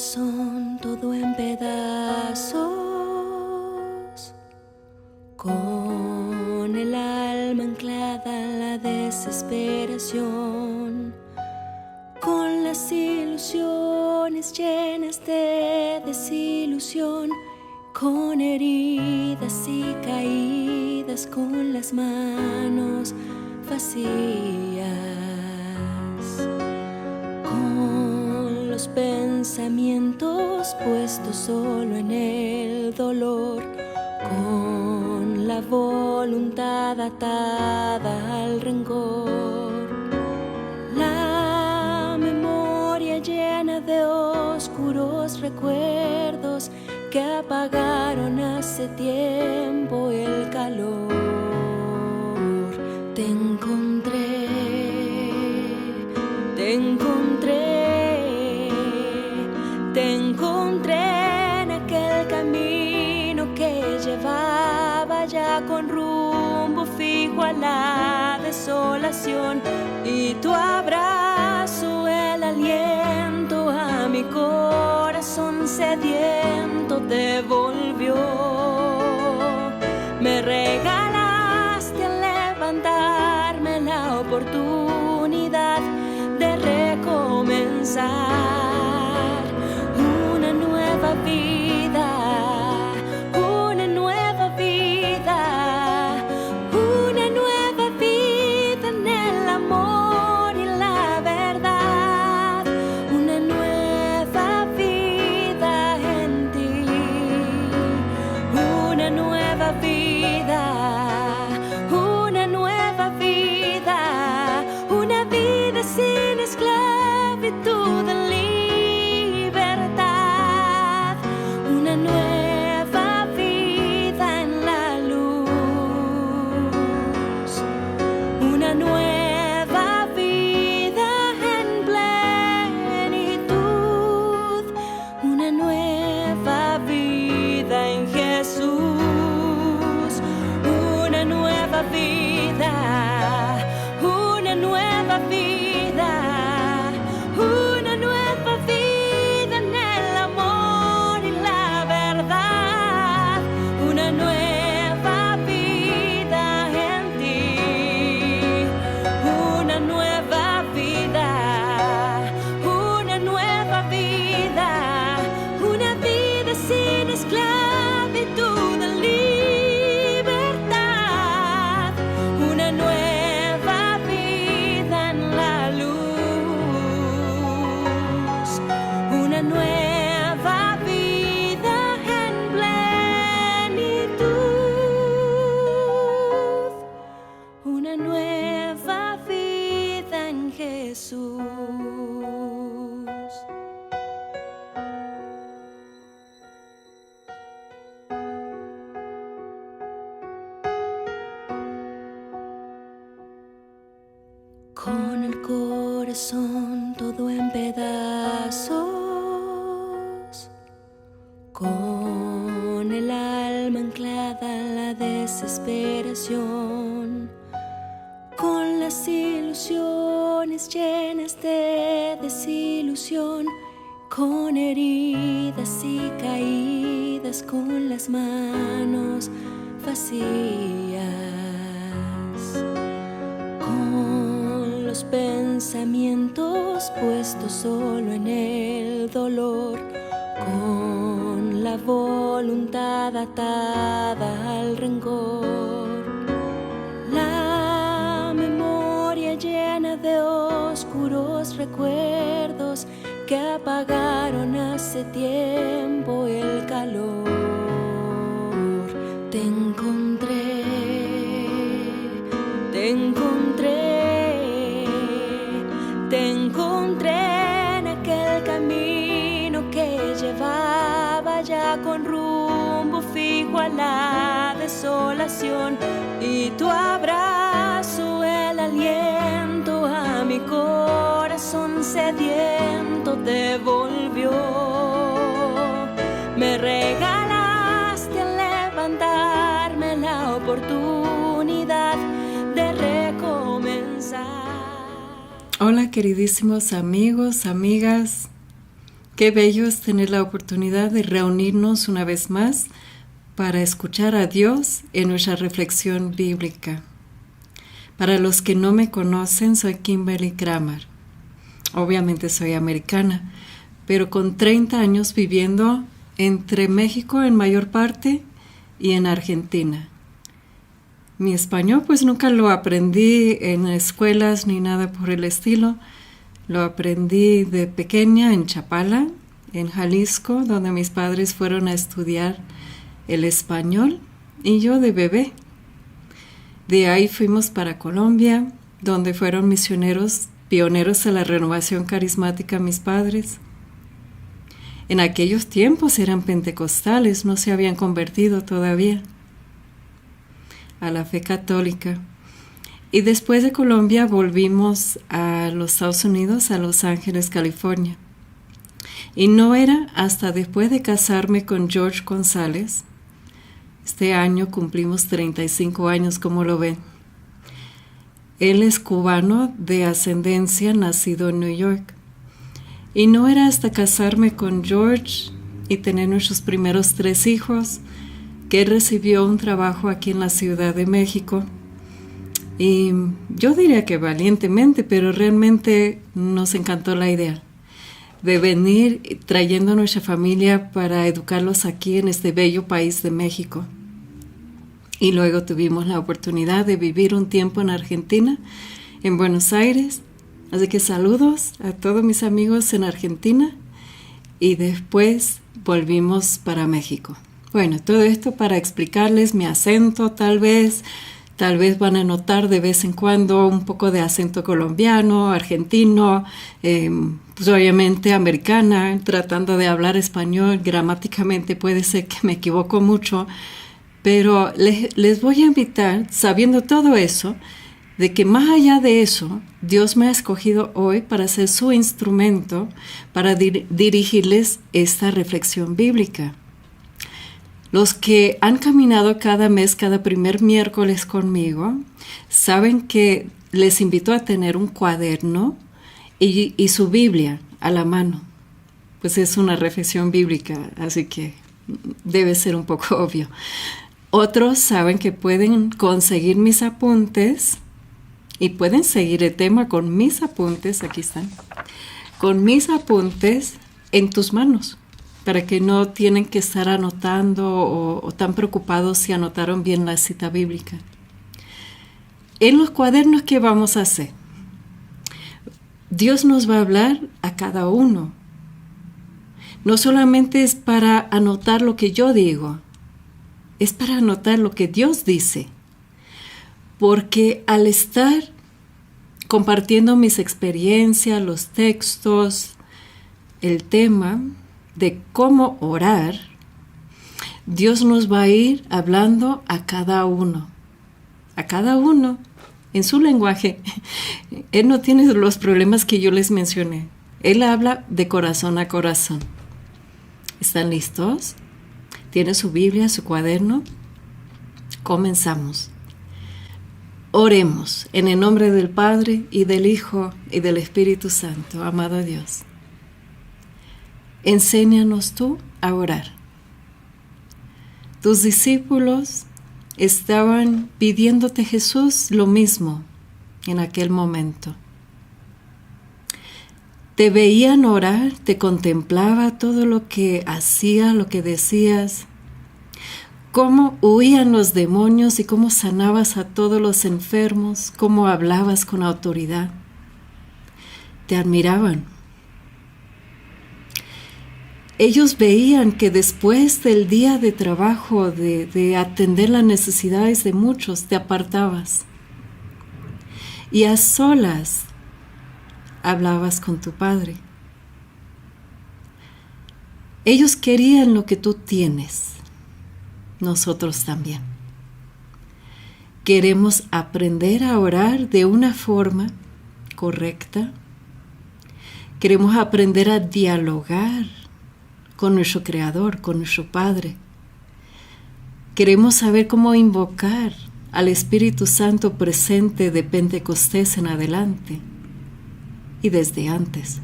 corazón todo en pedazos, con el alma anclada en la desesperación, con las ilusiones llenas de desilusión, con heridas y caídas, con las manos vacías, con los pensamientos puestos solo en el dolor, con la voluntad atada al rencor, la memoria llena de oscuros recuerdos que apagaron hace tiempo el calor. Te encontré, te encontré, te encontré en aquel camino que llevaba ya con rumbo fijo a la desolación, y tu abrazo, el aliento a mi corazón sediento devolvió. Me regalaste al levantarme la oportunidad de recomenzar una nueva vida, una nueva vida, una nueva vida en el amor y la verdad, una nueva vida en ti, una nueva vida, una nueva vida, una vida sin esclavitud en libertad, una nueva vida en la luz, una nueva vida en plenitud, una nueva vida en Jesús, una nueva vida, una nueva vida, una nueva vida en el amor y la verdad, una nueva vida en ti, una nueva vida, una nueva vida, una vida sin esclavitud en libertad, una nueva vida en la luz, una nueva vida en plenitud, una nueva vida en Jesús. Con el corazón todo en pedazos, con el alma anclada en la desesperación, con las ilusiones llenas de desilusión, con heridas y caídas, con las manos vacías, con los pensamientos puestos solo en el dolor, con la voluntad atada al rencor, la memoria llena de oscuros recuerdos que apagaron hace tiempo el calor. Te encontré, te encontré, te encontré en aquel camino que llevaba ya con rumbo fijo a la desolación, y tu abrazo, el aliento a mi corazón sediento devolvió. Me regalaste al levantarme la oportunidad de recomenzar. Hola queridísimos amigos, amigas, Qué bello es tener la oportunidad de reunirnos una vez más para escuchar a Dios en nuestra reflexión bíblica. Para los que no me conocen, soy Kimberly Kramer. Obviamente soy americana, pero con 30 años viviendo entre México en mayor parte y en Argentina. Mi español pues nunca lo aprendí en escuelas ni nada por el estilo. Lo aprendí de pequeña en Chapala, en Jalisco, donde mis padres fueron a estudiar el español y yo de bebé. De ahí fuimos para Colombia, donde fueron misioneros pioneros de la renovación carismática mis padres. En aquellos tiempos eran pentecostales, no se habían convertido todavía a la fe católica. Y después de Colombia volvimos a los Estados Unidos, a Los Ángeles, California. Y no era hasta después de casarme con George González. Este año cumplimos 35 años, como lo ven. Él es cubano de ascendencia, nacido en New York. Y no era hasta casarme con George y tener nuestros primeros 3 hijos que él recibió un trabajo aquí en la Ciudad de México. Y yo diría que valientemente, pero realmente nos encantó la idea de venir trayendo a nuestra familia para educarlos aquí en este bello país de México. Y luego tuvimos la oportunidad de vivir un tiempo en Argentina, en Buenos Aires. Así que saludos a todos mis amigos en Argentina y después volvimos para México. Bueno, todo esto para explicarles mi acento, tal vez van a notar de vez en cuando un poco de acento colombiano, argentino, pues obviamente americana, tratando de hablar español. Gramáticamente puede ser que me equivoco mucho, pero les voy a invitar, sabiendo todo eso, de que más allá de eso, Dios me ha escogido hoy para ser su instrumento para dirigirles esta reflexión bíblica. Los que han caminado cada mes, cada primer miércoles conmigo, saben que les invito a tener un cuaderno y su Biblia a la mano. Pues es una reflexión bíblica, así que debe ser un poco obvio. Otros saben que pueden conseguir mis apuntes y pueden seguir el tema con mis apuntes, aquí están, con mis apuntes en tus manos, para que no tienen que estar anotando o tan preocupados si anotaron bien la cita bíblica. En los cuadernos, ¿qué vamos a hacer? Dios nos va a hablar a cada uno. No solamente es para anotar lo que yo digo, es para anotar lo que Dios dice. Porque al estar compartiendo mis experiencias, los textos, el tema de cómo orar, Dios nos va a ir hablando a cada uno en su lenguaje. Él no tiene los problemas que yo les mencioné. Él habla de corazón a corazón. ¿Están listos? ¿Tienen su Biblia, su cuaderno? Comenzamos. Oremos en el nombre del Padre y del Hijo y del Espíritu Santo, amado Dios. Enséñanos tú a orar. Tus discípulos estaban pidiéndote, Jesús, lo mismo en aquel momento. Te veían orar, te contemplaba todo lo que hacías, lo que decías, cómo huían los demonios y cómo sanabas a todos los enfermos, cómo hablabas con autoridad. Te admiraban. Ellos veían que después del día de trabajo, de atender las necesidades de muchos, te apartabas. Y a solas hablabas con tu Padre. Ellos querían lo que tú tienes. Nosotros también. Queremos aprender a orar de una forma correcta. Queremos aprender a dialogar con nuestro Creador, con nuestro Padre. Queremos saber cómo invocar al Espíritu Santo presente de Pentecostés en adelante y desde antes.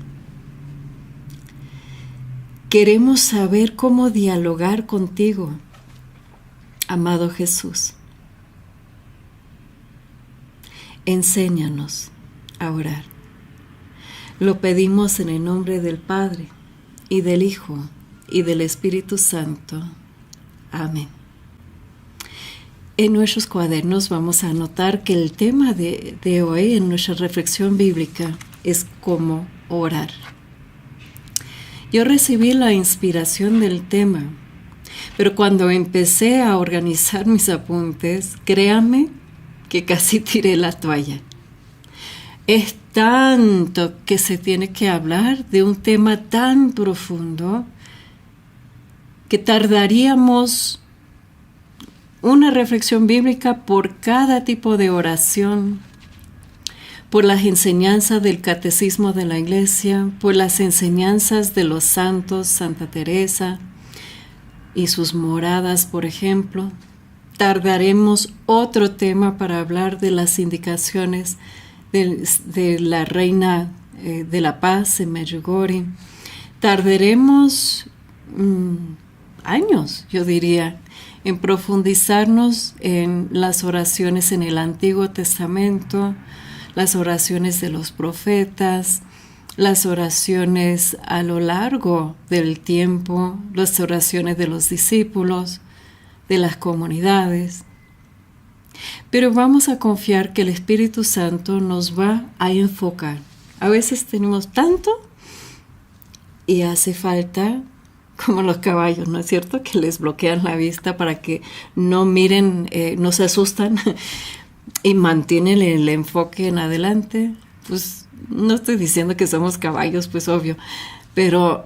queremos saber cómo dialogar contigo, amado Jesús. Enséñanos a orar. Lo pedimos en el nombre del Padre, y del Hijo, y del Espíritu Santo. Amén. En nuestros cuadernos vamos a anotar que el tema de hoy en nuestra reflexión bíblica es cómo orar. Yo recibí la inspiración del tema, pero cuando empecé a organizar mis apuntes, créanme que casi tiré la toalla. Es tanto que se tiene que hablar de un tema tan profundo que tardaríamos una reflexión bíblica por cada tipo de oración, por las enseñanzas del catecismo de la Iglesia, por las enseñanzas de los santos, Santa Teresa y sus moradas, por ejemplo. Tardaremos otro tema para hablar de las indicaciones de la Reina de la Paz en Medjugorje. Tardaremos años, yo diría, en profundizarnos en las oraciones en el Antiguo Testamento, las oraciones de los profetas, las oraciones a lo largo del tiempo, las oraciones de los discípulos, de las comunidades. Pero vamos a confiar que el Espíritu Santo nos va a enfocar. A veces tenemos tanto y hace falta, como los caballos, ¿no es cierto?, que les bloquean la vista para que no miren, no se asustan y mantienen el enfoque en adelante. Pues no estoy diciendo que somos caballos, pues obvio, pero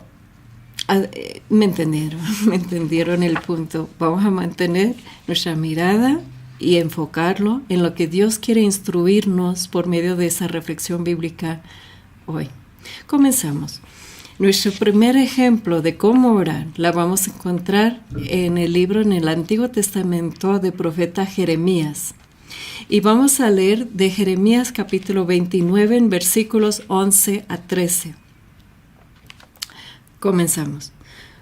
me entendieron el punto. Vamos a mantener nuestra mirada y enfocarlo en lo que Dios quiere instruirnos por medio de esa reflexión bíblica hoy. Comenzamos. Nuestro primer ejemplo de cómo orar la vamos a encontrar en el libro en el Antiguo Testamento del profeta Jeremías. Y vamos a leer de Jeremías capítulo 29 en versículos 11 a 13. Comenzamos.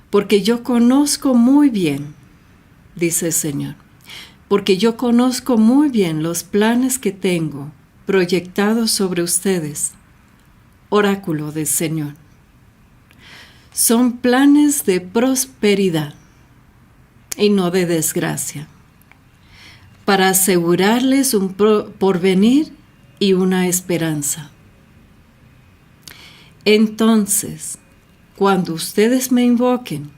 Porque yo conozco muy bien, dice el Señor, porque yo conozco muy bien los planes que tengo proyectados sobre ustedes, oráculo del Señor. Son planes de prosperidad y no de desgracia, para asegurarles un porvenir y una esperanza. Entonces, cuando ustedes me invoquen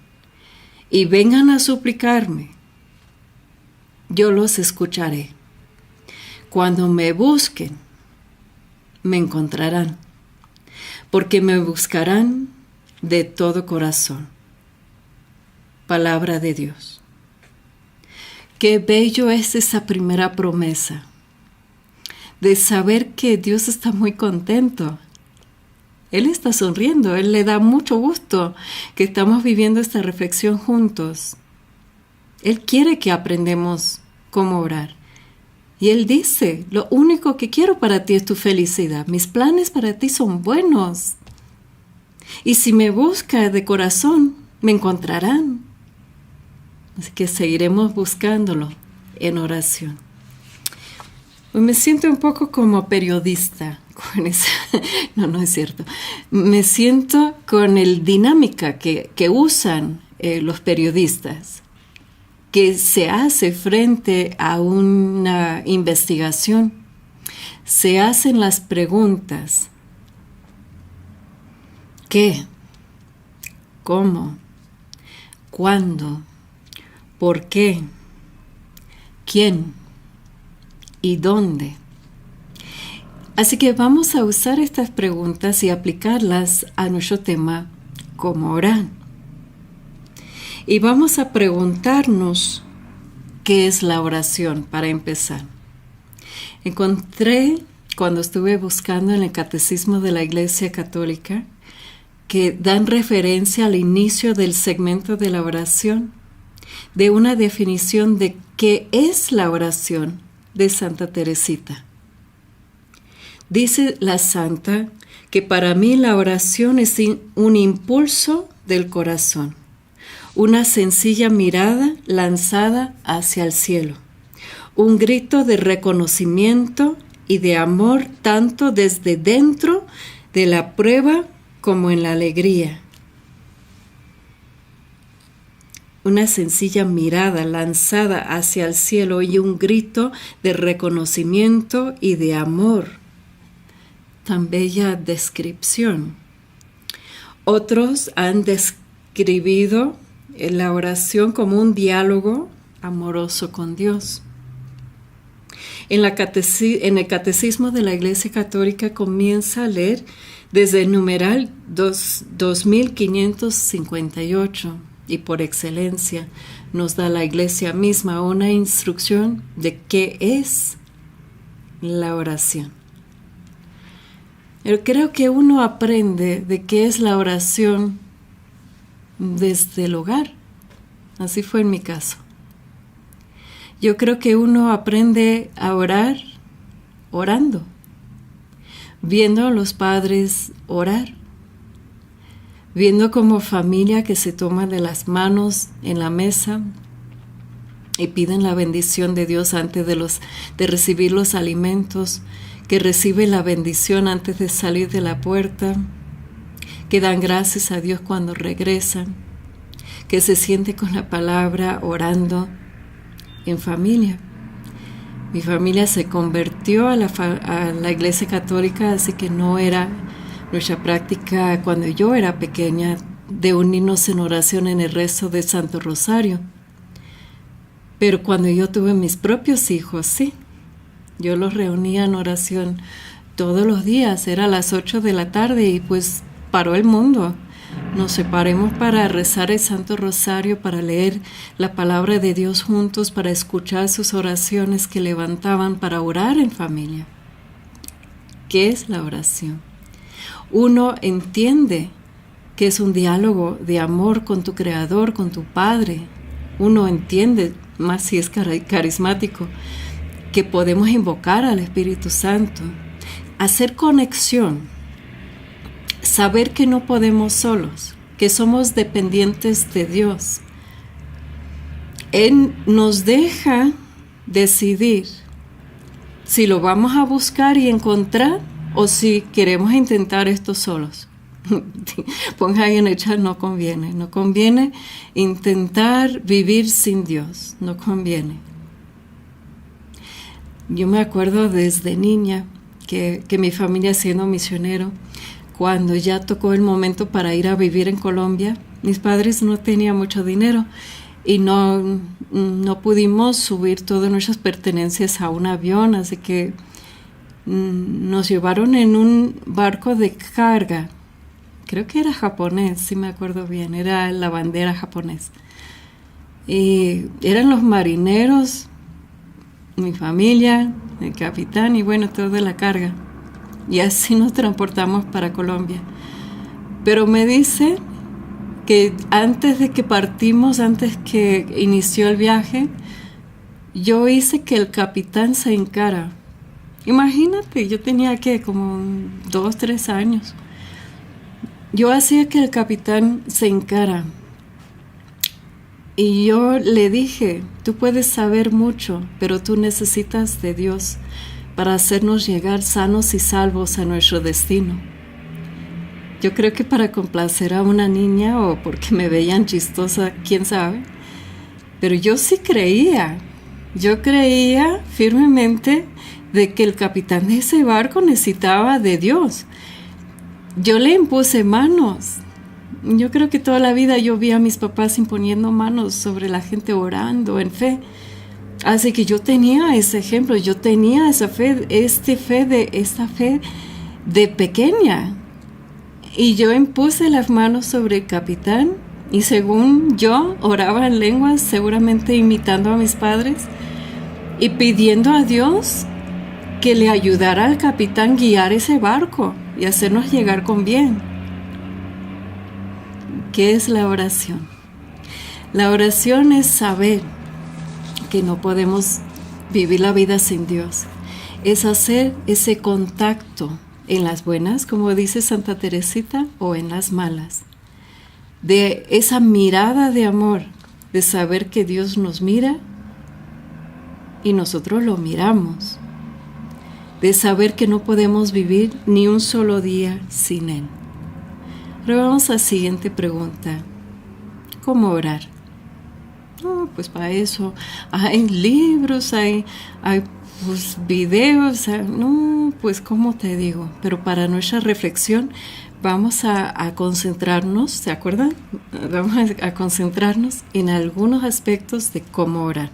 y vengan a suplicarme, yo los escucharé. Cuando me busquen, me encontrarán, porque me buscarán de todo corazón. Palabra de Dios. Qué bello es esa primera promesa de saber que Dios está muy contento. Él está sonriendo, Él le da mucho gusto que estamos viviendo esta reflexión juntos. Él quiere que aprendamos cómo orar. Y Él dice, lo único que quiero para ti es tu felicidad. Mis planes para ti son buenos. Y si me buscas de corazón, me encontrarán. Así que seguiremos buscándolo en oración. Me siento un poco como periodista con esa. No es cierto. Me siento con el dinámica que usan los periodistas, que se hace frente a una investigación. Se hacen las preguntas: ¿qué? ¿Cómo? ¿Cuándo? ¿Por qué? ¿Quién? ¿Y dónde? Así que vamos a usar estas preguntas y aplicarlas a nuestro tema, cómo orar. Y vamos a preguntarnos qué es la oración para empezar. Encontré, cuando estuve buscando en el Catecismo de la Iglesia Católica, que dan referencia al inicio del segmento de la oración, de una definición de qué es la oración de Santa Teresita. Dice la santa que para mí la oración es un impulso del corazón, una sencilla mirada lanzada hacia el cielo, un grito de reconocimiento y de amor tanto desde dentro de la prueba como en la alegría. Una sencilla mirada lanzada hacia el cielo y un grito de reconocimiento y de amor. Tan bella descripción. Otros han describido la oración como un diálogo amoroso con Dios. En el Catecismo de la Iglesia Católica comienza a leer desde el numeral 2558 y por excelencia nos da la Iglesia misma una instrucción de qué es la oración. Yo creo que uno aprende de qué es la oración desde el hogar. Así fue en mi caso. Yo creo que uno aprende a orar orando, viendo a los padres orar, viendo como familia que se toman de las manos en la mesa y piden la bendición de Dios antes de recibir los alimentos, que reciben la bendición antes de salir de la puerta, que dan gracias a Dios cuando regresan, que se siente con la palabra orando en familia. Mi familia se convirtió a la Iglesia Católica, así que no era nuestra práctica cuando yo era pequeña de unirnos en oración en el rezo del Santo Rosario. Pero cuando yo tuve mis propios hijos, sí, yo los reunía en oración todos los días, era a las 8 de la tarde y pues paró el mundo. Nos separemos para rezar el Santo Rosario, para leer la palabra de Dios juntos, para escuchar sus oraciones que levantaban, para orar en familia. ¿Qué es la oración? Uno entiende que es un diálogo de amor con tu Creador, con tu Padre. Uno entiende, más si es carismático, que podemos invocar al Espíritu Santo, hacer conexión, saber que no podemos solos, que somos dependientes de Dios. Él nos deja decidir si lo vamos a buscar y encontrar o si queremos intentar esto solos. Ponga ahí en el chat, no conviene intentar vivir sin Dios, no conviene. Yo me acuerdo desde niña que mi familia, siendo misionero, cuando ya tocó el momento para ir a vivir en Colombia, mis padres no tenían mucho dinero y no pudimos subir todas nuestras pertenencias a un avión, así que nos llevaron en un barco de carga. Creo que era japonés, si me acuerdo bien, era la bandera japonés. Y eran los marineros, mi familia, el capitán y bueno, toda la carga. Y así nos transportamos para Colombia. Pero me dice que antes de que partimos, antes que inició el viaje, yo hice que el capitán se hincara. Imagínate, yo tenía que como 2, 3 años. Yo hacía que el capitán se hincara. Y yo le dije, tú puedes saber mucho, pero tú necesitas de Dios para hacernos llegar sanos y salvos a nuestro destino. Yo creo que para complacer a una niña o porque me veían chistosa, quién sabe, pero yo sí creía. Yo creía firmemente de que el capitán de ese barco necesitaba de Dios. Yo le impuse manos. Yo creo que toda la vida yo vi a mis papás imponiendo manos sobre la gente orando en fe. Así que yo tenía ese ejemplo, yo tenía esa fe, esta fe de pequeña. Y yo impuse las manos sobre el capitán y según yo oraba en lenguas, seguramente imitando a mis padres y pidiendo a Dios que le ayudara al capitán a guiar ese barco y hacernos llegar con bien. ¿Qué es la oración? La oración es saber que no podemos vivir la vida sin Dios. Es hacer ese contacto en las buenas, como dice Santa Teresita, o en las malas. de esa mirada de amor, de saber que Dios nos mira y nosotros lo miramos, de saber que no podemos vivir ni un solo día sin Él. Ahora vamos a la siguiente pregunta. ¿Cómo orar? No, pues para eso hay libros, hay pues, videos, no, pues ¿cómo te digo? Pero para nuestra reflexión vamos a concentrarnos, ¿se acuerdan? Vamos a concentrarnos en algunos aspectos de cómo orar.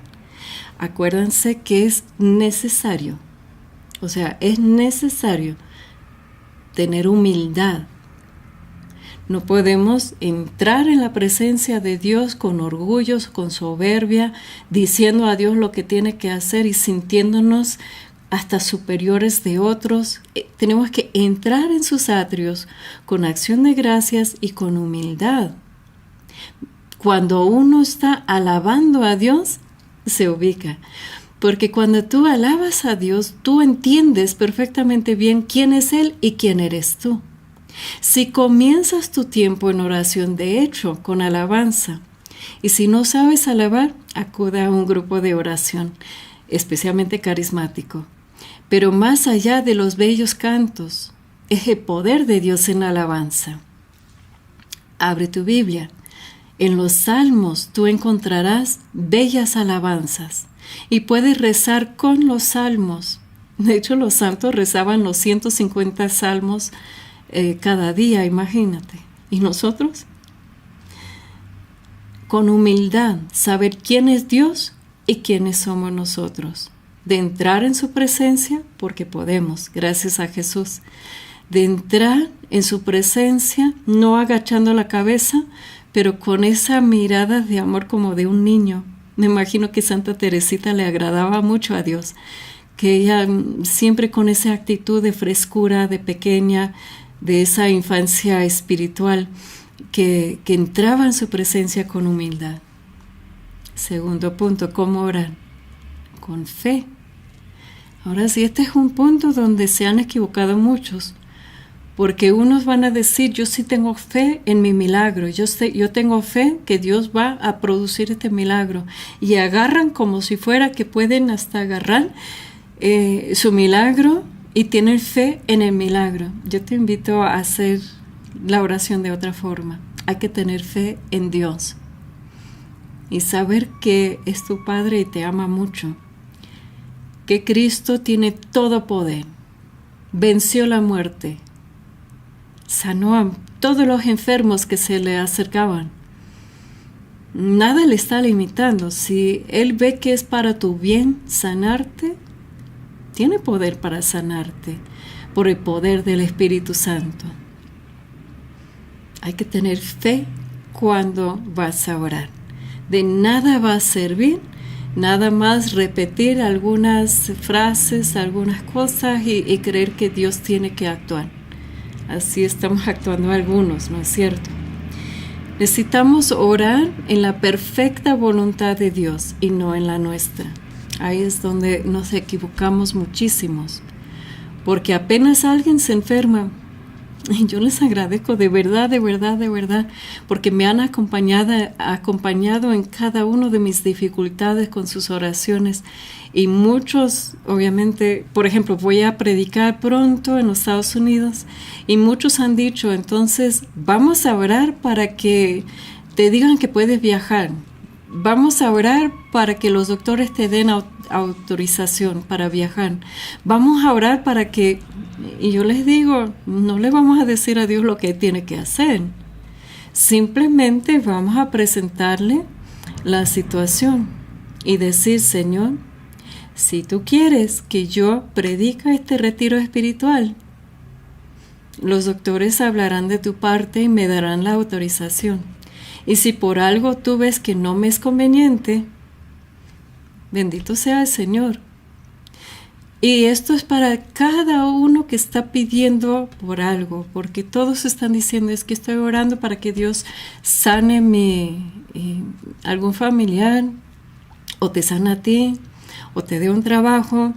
Acuérdense que es necesario, o sea, es necesario tener humildad. No podemos entrar en la presencia de Dios con orgullo, con soberbia, diciendo a Dios lo que tiene que hacer y sintiéndonos hasta superiores de otros. Tenemos que entrar en sus atrios con acción de gracias y con humildad. Cuando uno está alabando a Dios, se ubica. Porque cuando tú alabas a Dios, tú entiendes perfectamente bien quién es Él y quién eres tú. Si comienzas tu tiempo en oración, de hecho, con alabanza, y si no sabes alabar, acude a un grupo de oración, especialmente carismático. Pero más allá de los bellos cantos, es el poder de Dios en la alabanza. Abre tu Biblia. En los Salmos tú encontrarás bellas alabanzas y puedes rezar con los Salmos. De hecho, los santos rezaban los 150 Salmos cada día, imagínate. ¿Y nosotros? Con humildad, saber quién es Dios y quiénes somos nosotros. De entrar en su presencia, porque podemos, gracias a Jesús. De entrar en su presencia, no agachando la cabeza, pero con esa mirada de amor como de un niño. Me imagino que Santa Teresita le agradaba mucho a Dios, que ella siempre con esa actitud de frescura, de pequeña, de esa infancia espiritual, que entraba en su presencia con humildad. Segundo punto, ¿cómo orar? Con fe. Ahora sí, este es un punto donde se han equivocado muchos, porque unos van a decir, yo sí tengo fe en mi milagro, yo tengo fe que Dios va a producir este milagro, y agarran como si fuera que pueden hasta agarrar su milagro y tienen fe en el milagro. Yo te invito a hacer la oración de otra forma. Hay que tener fe en Dios y saber que es tu Padre y te ama mucho, que Cristo tiene todo poder, venció la muerte, sanó a todos los enfermos que se le acercaban. Nada le está limitando. Si Él ve que es para tu bien sanarte, tiene poder para sanarte por el poder del Espíritu Santo. Hay que tener fe cuando vas a orar. De nada va a servir nada más repetir algunas frases, algunas cosas y creer que Dios tiene que actuar. Así estamos actuando algunos, ¿no es cierto? Necesitamos orar en la perfecta voluntad de Dios y no en la nuestra. Ahí es donde nos equivocamos muchísimos, porque apenas alguien se enferma, y yo les agradezco de verdad, porque me han acompañado en cada una de mis dificultades con sus oraciones, y muchos, obviamente, por ejemplo, voy a predicar pronto en los Estados Unidos, y muchos han dicho, entonces, vamos a orar para que te digan que puedes viajar. Vamos a orar para que los doctores te den autorización para viajar. Vamos a orar para que... Y yo les digo, no le vamos a decir a Dios lo que tiene que hacer. Simplemente vamos a presentarle la situación y decir, Señor, si tú quieres que yo predique este retiro espiritual, los doctores hablarán de tu parte y me darán la autorización. Y si por algo tú ves que no me es conveniente, bendito sea el Señor. Y esto es para cada uno que está pidiendo por algo, porque todos están diciendo, es que estoy orando para que Dios sane algún familiar, o te sana a ti, o te dé un trabajo.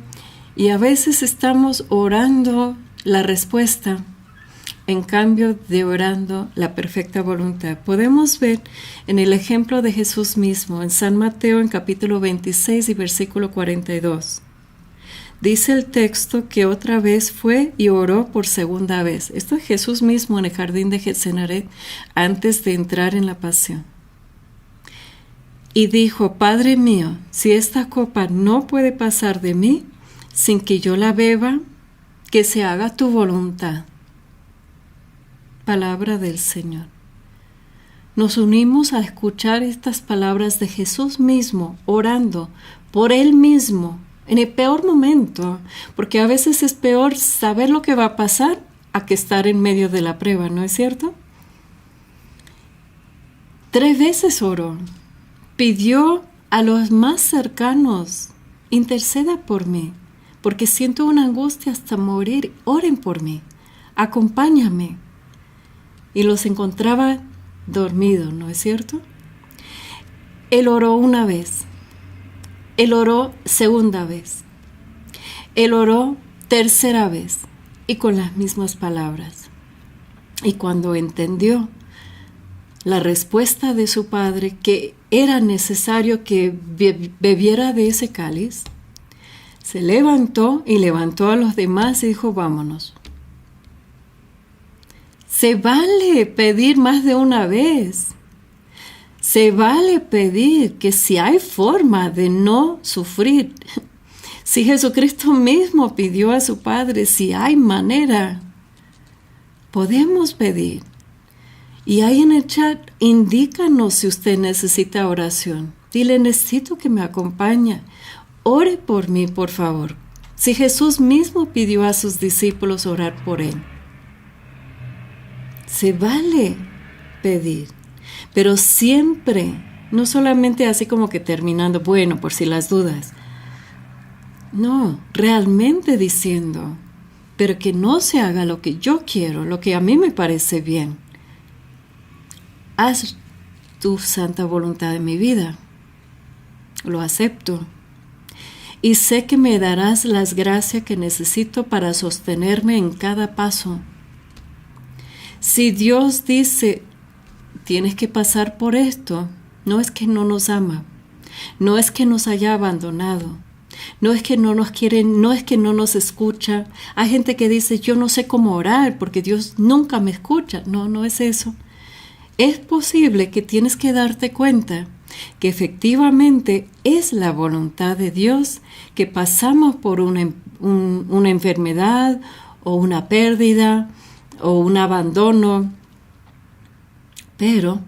Y a veces estamos orando la respuesta, en cambio de orando la perfecta voluntad. Podemos ver en el ejemplo de Jesús mismo, en San Mateo en capítulo 26 y versículo 42. Dice el texto que otra vez fue y oró por segunda vez. Esto es Jesús mismo en el jardín de Getsemaní antes de entrar en la pasión. Y dijo: Padre mío, si esta copa no puede pasar de mí sin que yo la beba, que se haga tu voluntad. Palabra del Señor. Nos unimos a escuchar estas palabras de Jesús mismo, orando por Él mismo, en el peor momento, porque a veces es peor saber lo que va a pasar a que estar en medio de la prueba, ¿no es cierto? 3 veces oró, pidió a los más cercanos: interceda por mí, porque siento una angustia hasta morir, oren por mí, acompáñame. Y los encontraba dormidos, ¿no es cierto? Él oró una vez, Él oró segunda vez, Él oró tercera vez, y con las mismas palabras. Y cuando entendió la respuesta de su padre, que era necesario que bebiera de ese cáliz, se levantó y levantó a los demás y dijo: vámonos. Se vale pedir más de una vez. Se vale pedir que si hay forma de no sufrir, si Jesucristo mismo pidió a su Padre, si hay manera, podemos pedir. Y ahí en el chat, indícanos si usted necesita oración. Dile: necesito que me acompañe. Ore por mí, por favor. Si Jesús mismo pidió a sus discípulos orar por Él. Se vale pedir, pero siempre, no solamente así como que terminando, bueno, por si las dudas. No, realmente diciendo: pero que no se haga lo que yo quiero, lo que a mí me parece bien. Haz tu santa voluntad en mi vida. Lo acepto. Y sé que me darás las gracias que necesito para sostenerme en cada paso. Si Dios dice: tienes que pasar por esto, no es que no nos ama, no es que nos haya abandonado, no es que no nos quiere, no es que no nos escucha. Hay gente que dice: yo no sé cómo orar porque Dios nunca me escucha. No, no es eso. Es posible que tienes que darte cuenta que efectivamente es la voluntad de Dios que pasamos por una enfermedad o una pérdida o un abandono, pero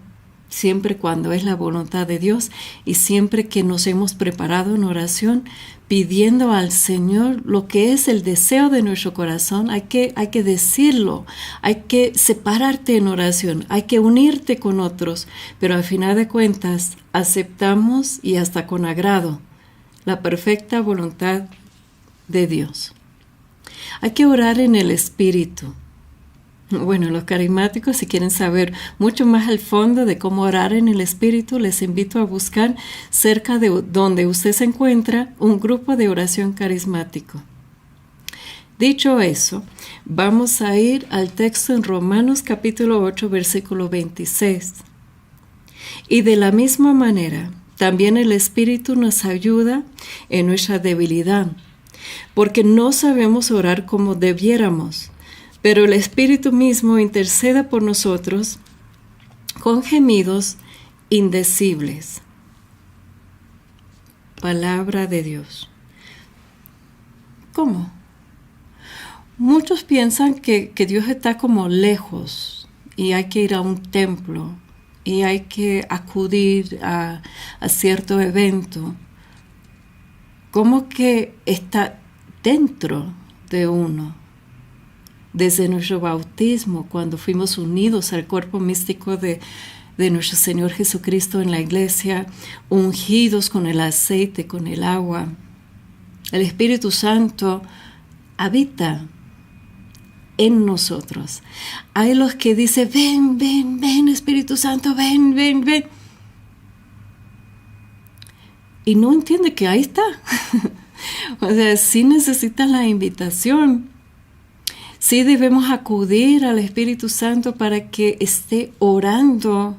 siempre cuando es la voluntad de Dios y siempre que nos hemos preparado en oración, pidiendo al Señor lo que es el deseo de nuestro corazón, hay que decirlo, hay que separarte en oración, hay que unirte con otros, pero al final de cuentas aceptamos y hasta con agrado la perfecta voluntad de Dios. Hay que orar en el Espíritu. Bueno, los carismáticos, si quieren saber mucho más al fondo de cómo orar en el Espíritu, les invito a buscar cerca de donde usted se encuentra un grupo de oración carismático. Dicho eso, vamos a ir al texto en Romanos capítulo 8, versículo 26. Y de la misma manera, también el Espíritu nos ayuda en nuestra debilidad, porque no sabemos orar como debiéramos, pero el Espíritu mismo intercede por nosotros con gemidos indecibles. Palabra de Dios. ¿Cómo? Muchos piensan que Dios está como lejos y hay que ir a un templo y hay que acudir a cierto evento. Como que está dentro de uno. Desde nuestro bautismo, cuando fuimos unidos al cuerpo místico de nuestro Señor Jesucristo en la iglesia, ungidos con el aceite, con el agua, el Espíritu Santo habita en nosotros. Hay los que dicen: ven, ven, ven, Espíritu Santo, ven, ven, ven. Y no entiende que ahí está. O sea, sí necesitas la invitación. sí debemos acudir al Espíritu Santo para que esté orando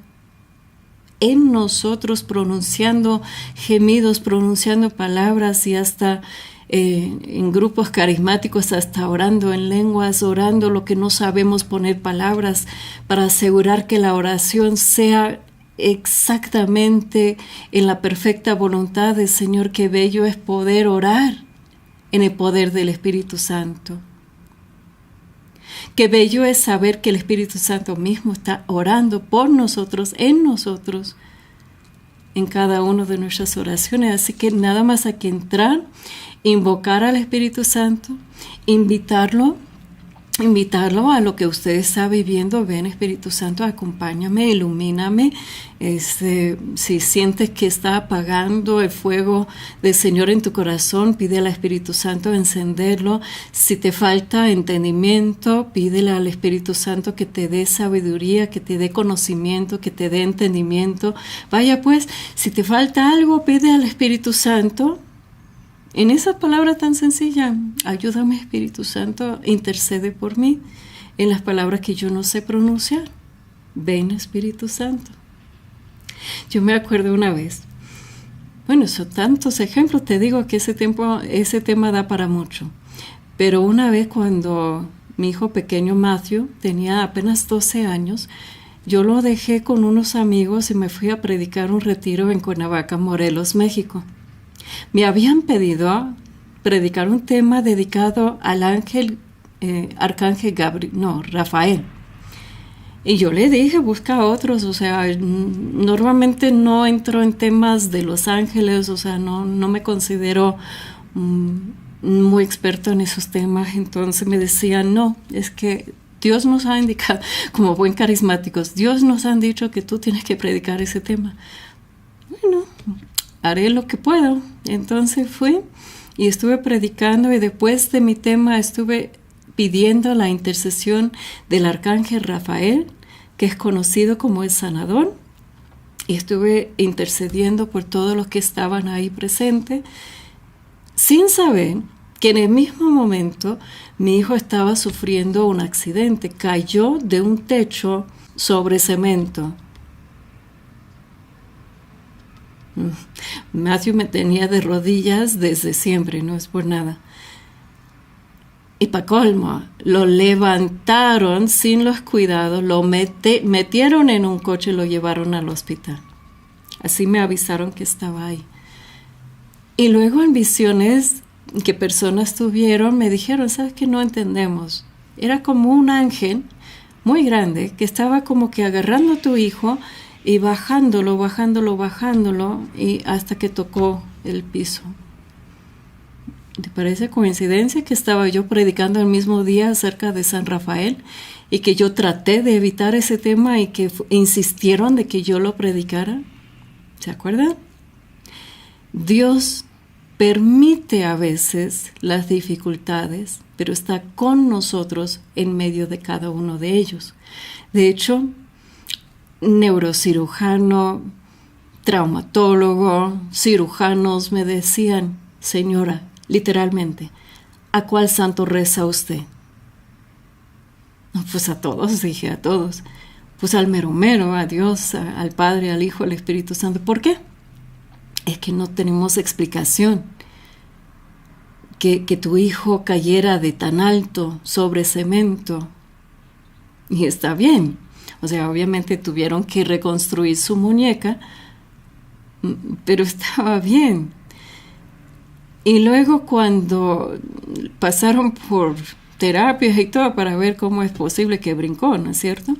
en nosotros, pronunciando gemidos, pronunciando palabras y hasta en grupos carismáticos, hasta orando en lenguas, orando lo que no sabemos poner palabras, para asegurar que la oración sea exactamente en la perfecta voluntad del Señor. Qué bello es poder orar en el poder del Espíritu Santo. Qué bello es saber que el Espíritu Santo mismo está orando por nosotros, en cada una de nuestras oraciones. Así que nada más hay que entrar, invocar al Espíritu Santo, invitarlo a lo que usted está viviendo. Ven, Espíritu Santo, acompáñame, ilumíname. Si sientes que está apagando el fuego del Señor en tu corazón, pide al Espíritu Santo encenderlo. Si te falta entendimiento, pídele al Espíritu Santo que te dé sabiduría, que te dé conocimiento, que te dé entendimiento. Vaya pues, si te falta algo, pide al Espíritu Santo. En esa palabra tan sencilla, ayúdame, Espíritu Santo, intercede por mí en las palabras que yo no sé pronunciar. Ven, Espíritu Santo. Yo me acuerdo una vez, son tantos ejemplos, te digo que ese tema da para mucho, pero una vez cuando mi hijo pequeño Matthew tenía apenas 12 años, yo lo dejé con unos amigos y me fui a predicar un retiro en Cuernavaca, Morelos, México. Me habían pedido predicar un tema dedicado al arcángel Rafael. Y yo le dije, busca a otros, normalmente no entro en temas de los ángeles, no me considero muy experto en esos temas. Entonces me decían, no, es que Dios nos ha indicado, como buen carismáticos, Dios nos ha dicho que tú tienes que predicar ese tema. Bueno, haré lo que puedo. Entonces fui y estuve predicando, y después de mi tema estuve pidiendo la intercesión del arcángel Rafael, que es conocido como el sanador, y estuve intercediendo por todos los que estaban ahí presentes, sin saber que en el mismo momento mi hijo estaba sufriendo un accidente. Cayó de un techo sobre cemento. Matthew me tenía de rodillas desde siempre, no es por nada. Y para colmo, lo levantaron sin los cuidados, lo metieron en un coche y lo llevaron al hospital. Así me avisaron que estaba ahí. Y luego en visiones que personas tuvieron, me dijeron, ¿sabes qué? No entendemos. Era como un ángel muy grande que estaba como que agarrando a tu hijo y bajándolo, y hasta que tocó el piso. ¿Te parece coincidencia que estaba yo predicando el mismo día acerca de San Rafael y que yo traté de evitar ese tema y que insistieron de que yo lo predicara? ¿Se acuerdan? Dios permite a veces las dificultades, pero está con nosotros en medio de cada uno de ellos. De hecho, neurocirujano, traumatólogo, cirujanos me decían, señora, literalmente, ¿a cuál santo reza usted? Pues a todos, dije, a todos. Pues al mero mero, a Dios, al Padre, al Hijo, al Espíritu Santo. ¿Por qué? Es que no tenemos explicación. Que tu hijo cayera de tan alto sobre cemento. Y está bien. Obviamente tuvieron que reconstruir su muñeca, pero estaba bien. Y luego cuando pasaron por terapias y todo para ver cómo es posible que brincó, ¿no es cierto?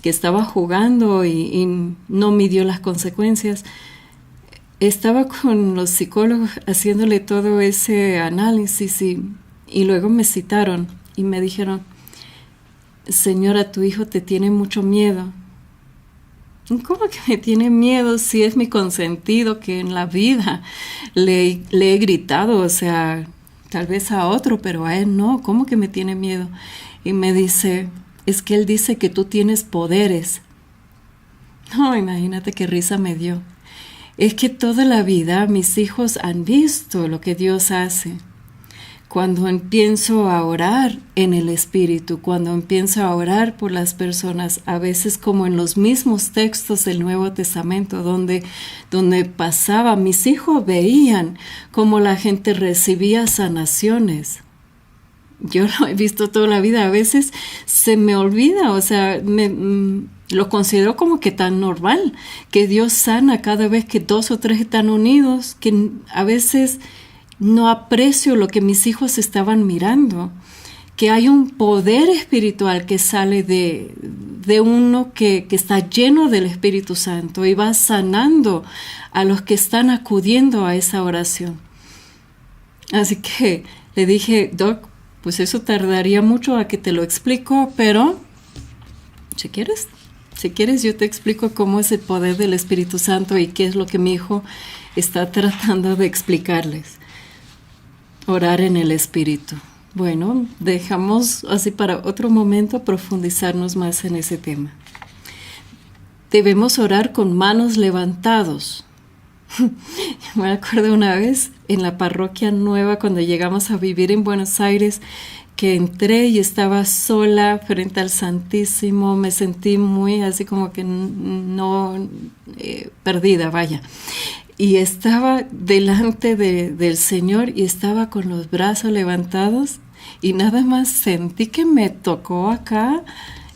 Que estaba jugando y no midió las consecuencias. Estaba con los psicólogos haciéndole todo ese análisis y luego me citaron y me dijeron, señora, tu hijo te tiene mucho miedo. ¿Cómo que me tiene miedo si es mi consentido, que en la vida le he gritado? Tal vez a otro, pero a él no. ¿Cómo que me tiene miedo? Y me dice, es que él dice que tú tienes poderes. No, imagínate qué risa me dio. Es que toda la vida mis hijos han visto lo que Dios hace. cuando empiezo a orar en el Espíritu, cuando empiezo a orar por las personas, a veces como en los mismos textos del Nuevo Testamento, donde pasaba, mis hijos veían cómo la gente recibía sanaciones. Yo lo he visto toda la vida, a veces se me olvida, o sea, lo considero como que tan normal, que Dios sana cada vez que 2 o 3 están unidos, que a veces no aprecio lo que mis hijos estaban mirando, que hay un poder espiritual que sale de uno que está lleno del Espíritu Santo y va sanando a los que están acudiendo a esa oración. Así que le dije, Doc, pues eso tardaría mucho a que te lo explico, pero si quieres yo te explico cómo es el poder del Espíritu Santo y qué es lo que mi hijo está tratando de explicarles. Orar en el Espíritu. Bueno, dejamos así para otro momento profundizarnos más en ese tema. Debemos orar con manos levantados. Me acuerdo una vez en la parroquia nueva cuando llegamos a vivir en Buenos Aires, que entré y estaba sola frente al Santísimo, me sentí muy así como que perdida, vaya. Y estaba delante del Señor y estaba con los brazos levantados y nada más sentí que me tocó acá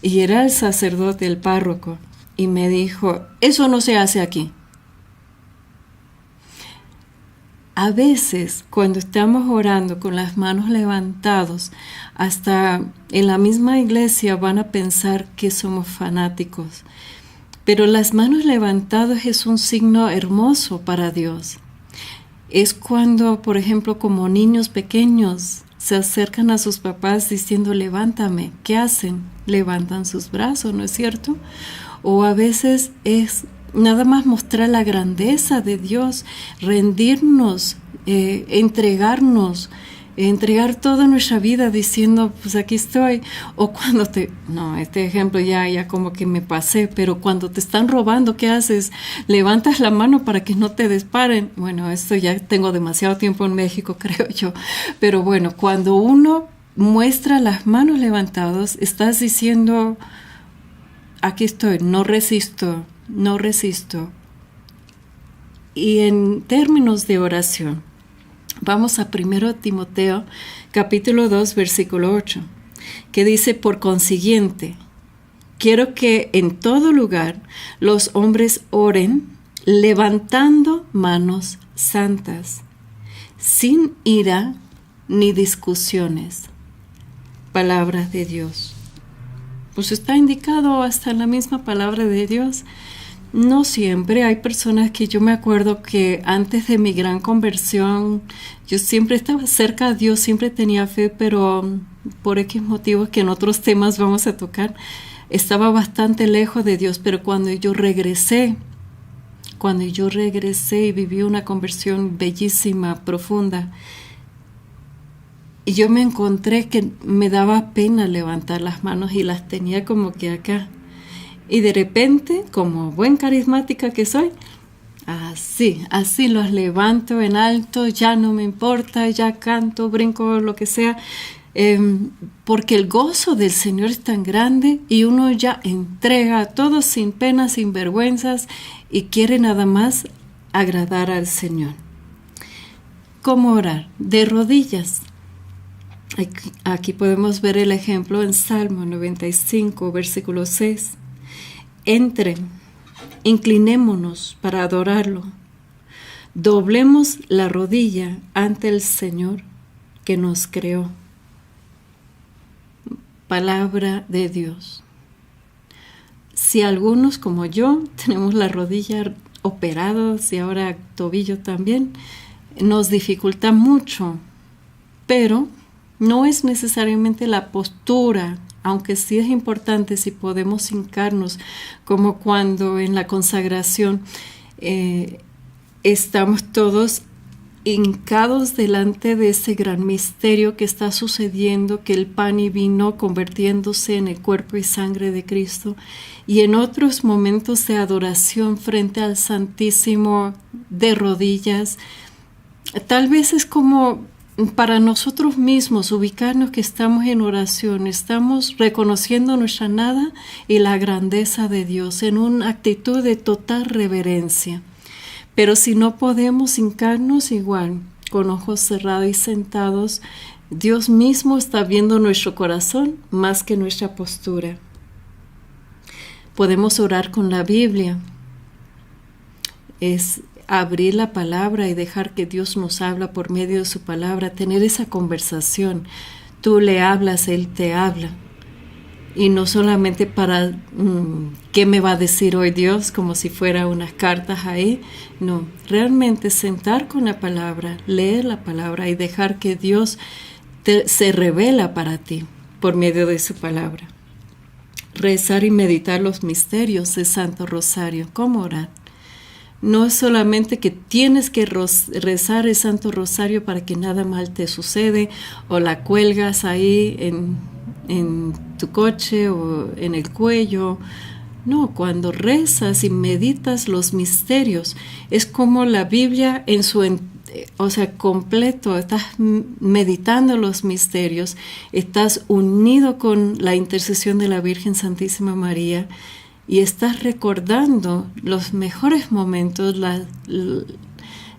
y era el sacerdote, el párroco, y me dijo, eso no se hace aquí. A veces, cuando estamos orando con las manos levantadas, hasta en la misma iglesia van a pensar que somos fanáticos. Pero las manos levantadas es un signo hermoso para Dios. Es cuando, por ejemplo, como niños pequeños se acercan a sus papás diciendo, levántame. ¿Qué hacen? Levantan sus brazos, ¿no es cierto? O a veces es nada más mostrar la grandeza de Dios, rendirnos, entregar toda nuestra vida diciendo, pues aquí estoy. O cuando este ejemplo ya como que me pasé, pero cuando te están robando, ¿qué haces? Levantas la mano para que no te disparen. Bueno, esto ya tengo demasiado tiempo en México, creo yo. Pero bueno, cuando uno muestra las manos levantadas, estás diciendo, aquí estoy, no resisto. Y en términos de oración, vamos a 1 Timoteo, capítulo 2, versículo 8, que dice, por consiguiente, quiero que en todo lugar los hombres oren levantando manos santas, sin ira ni discusiones. Palabra de Dios. Pues está indicado hasta en la misma palabra de Dios. No siempre, hay personas que yo me acuerdo que antes de mi gran conversión, yo siempre estaba cerca a Dios, siempre tenía fe, pero por X motivos que en otros temas vamos a tocar, estaba bastante lejos de Dios. Pero cuando yo regresé y viví una conversión bellísima, profunda, y yo me encontré que me daba pena levantar las manos y las tenía como que acá. Y de repente, como buen carismática que soy, así los levanto en alto, ya no me importa, ya canto, brinco, lo que sea, porque el gozo del Señor es tan grande y uno ya entrega todo sin pena, sin vergüenzas y quiere nada más agradar al Señor. ¿Cómo orar? De rodillas. Aquí podemos ver el ejemplo en Salmo 95, versículo 6. Entren, inclinémonos para adorarlo. Doblemos la rodilla ante el Señor que nos creó. Palabra de Dios. Si algunos como yo tenemos la rodilla operada y ahora tobillo también, nos dificulta mucho, pero no es necesariamente la postura, aunque sí es importante si podemos hincarnos, como cuando en la consagración estamos todos hincados delante de ese gran misterio que está sucediendo, que el pan y vino convirtiéndose en el cuerpo y sangre de Cristo, y en otros momentos de adoración frente al Santísimo de rodillas. Tal vez es como para nosotros mismos ubicarnos que estamos en oración, estamos reconociendo nuestra nada y la grandeza de Dios en una actitud de total reverencia. Pero si no podemos hincarnos igual, con ojos cerrados y sentados, Dios mismo está viendo nuestro corazón más que nuestra postura. Podemos orar con la Biblia. Es abrir la palabra y dejar que Dios nos habla por medio de su palabra, tener esa conversación. Tú le hablas, Él te habla. Y no solamente para qué me va a decir hoy Dios, como si fuera unas cartas ahí. No, realmente sentar con la palabra, leer la palabra y dejar que Dios se revela para ti por medio de su palabra. Rezar y meditar los misterios del Santo Rosario. ¿Cómo orar? No es solamente que tienes que rezar el Santo Rosario para que nada mal te sucede, o la cuelgas ahí en tu coche o en el cuello. No, cuando rezas y meditas los misterios, es como la Biblia en su completo, estás meditando los misterios, estás unido con la intercesión de la Virgen Santísima María y estás recordando los mejores momentos,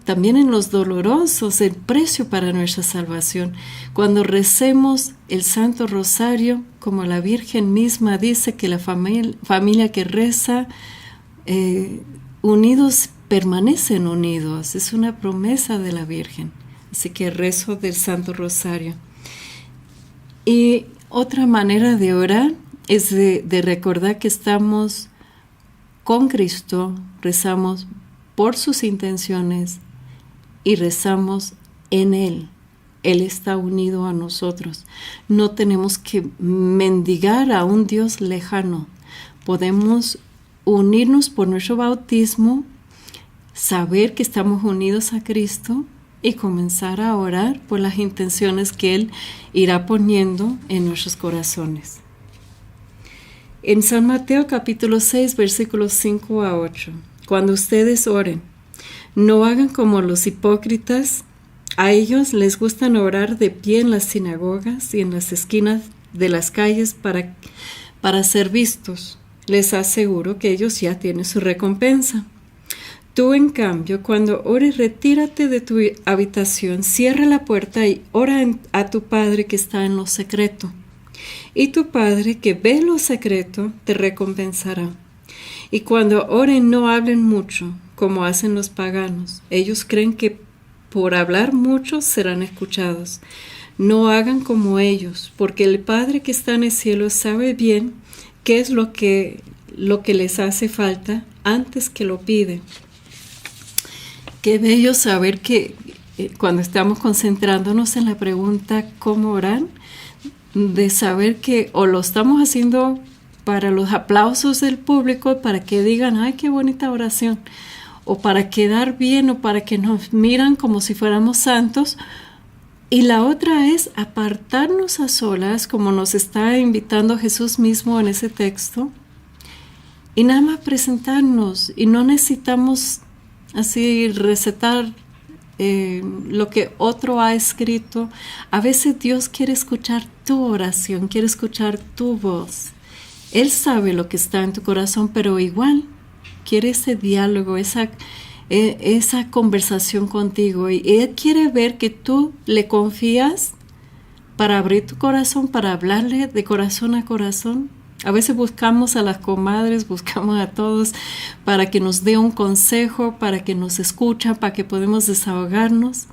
también en los dolorosos, el precio para nuestra salvación. Cuando recemos el Santo Rosario, como la Virgen misma dice que la familia que reza unidos permanecen unidos, es una promesa de la Virgen. Así que rezo del Santo Rosario. Y otra manera de orar es de recordar que estamos con Cristo, rezamos por sus intenciones y rezamos en Él. Él está unido a nosotros. No tenemos que mendigar a un Dios lejano. Podemos unirnos por nuestro bautismo, saber que estamos unidos a Cristo y comenzar a orar por las intenciones que Él irá poniendo en nuestros corazones. En San Mateo capítulo 6, versículos 5 a 8, cuando ustedes oren, no hagan como los hipócritas. A ellos les gusta orar de pie en las sinagogas y en las esquinas de las calles para ser vistos. Les aseguro que ellos ya tienen su recompensa. Tú, en cambio, cuando ores, retírate de tu habitación, cierra la puerta y ora a tu Padre que está en lo secreto. Y tu Padre que ve lo secreto te recompensará. Y cuando oren, no hablen mucho, como hacen los paganos. Ellos creen que por hablar mucho serán escuchados. No hagan como ellos, porque el Padre que está en el cielo sabe bien qué es lo que les hace falta antes que lo piden. Qué bello saber que cuando estamos concentrándonos en la pregunta ¿cómo orar?, de saber que o lo estamos haciendo para los aplausos del público, para que digan, ¡ay, qué bonita oración!, o para quedar bien, o para que nos miran como si fuéramos santos. Y la otra es apartarnos a solas, como nos está invitando Jesús mismo en ese texto, y nada más presentarnos, y no necesitamos así recetar lo que otro ha escrito. A veces Dios quiere escuchar tu oración, quiere escuchar tu voz. Él sabe lo que está en tu corazón, pero igual quiere ese diálogo, esa conversación contigo. Y Él quiere ver que tú le confías para abrir tu corazón, para hablarle de corazón a corazón. A veces buscamos a las comadres, buscamos a todos para que nos dé un consejo, para que nos escuchen, para que podamos desahogarnos.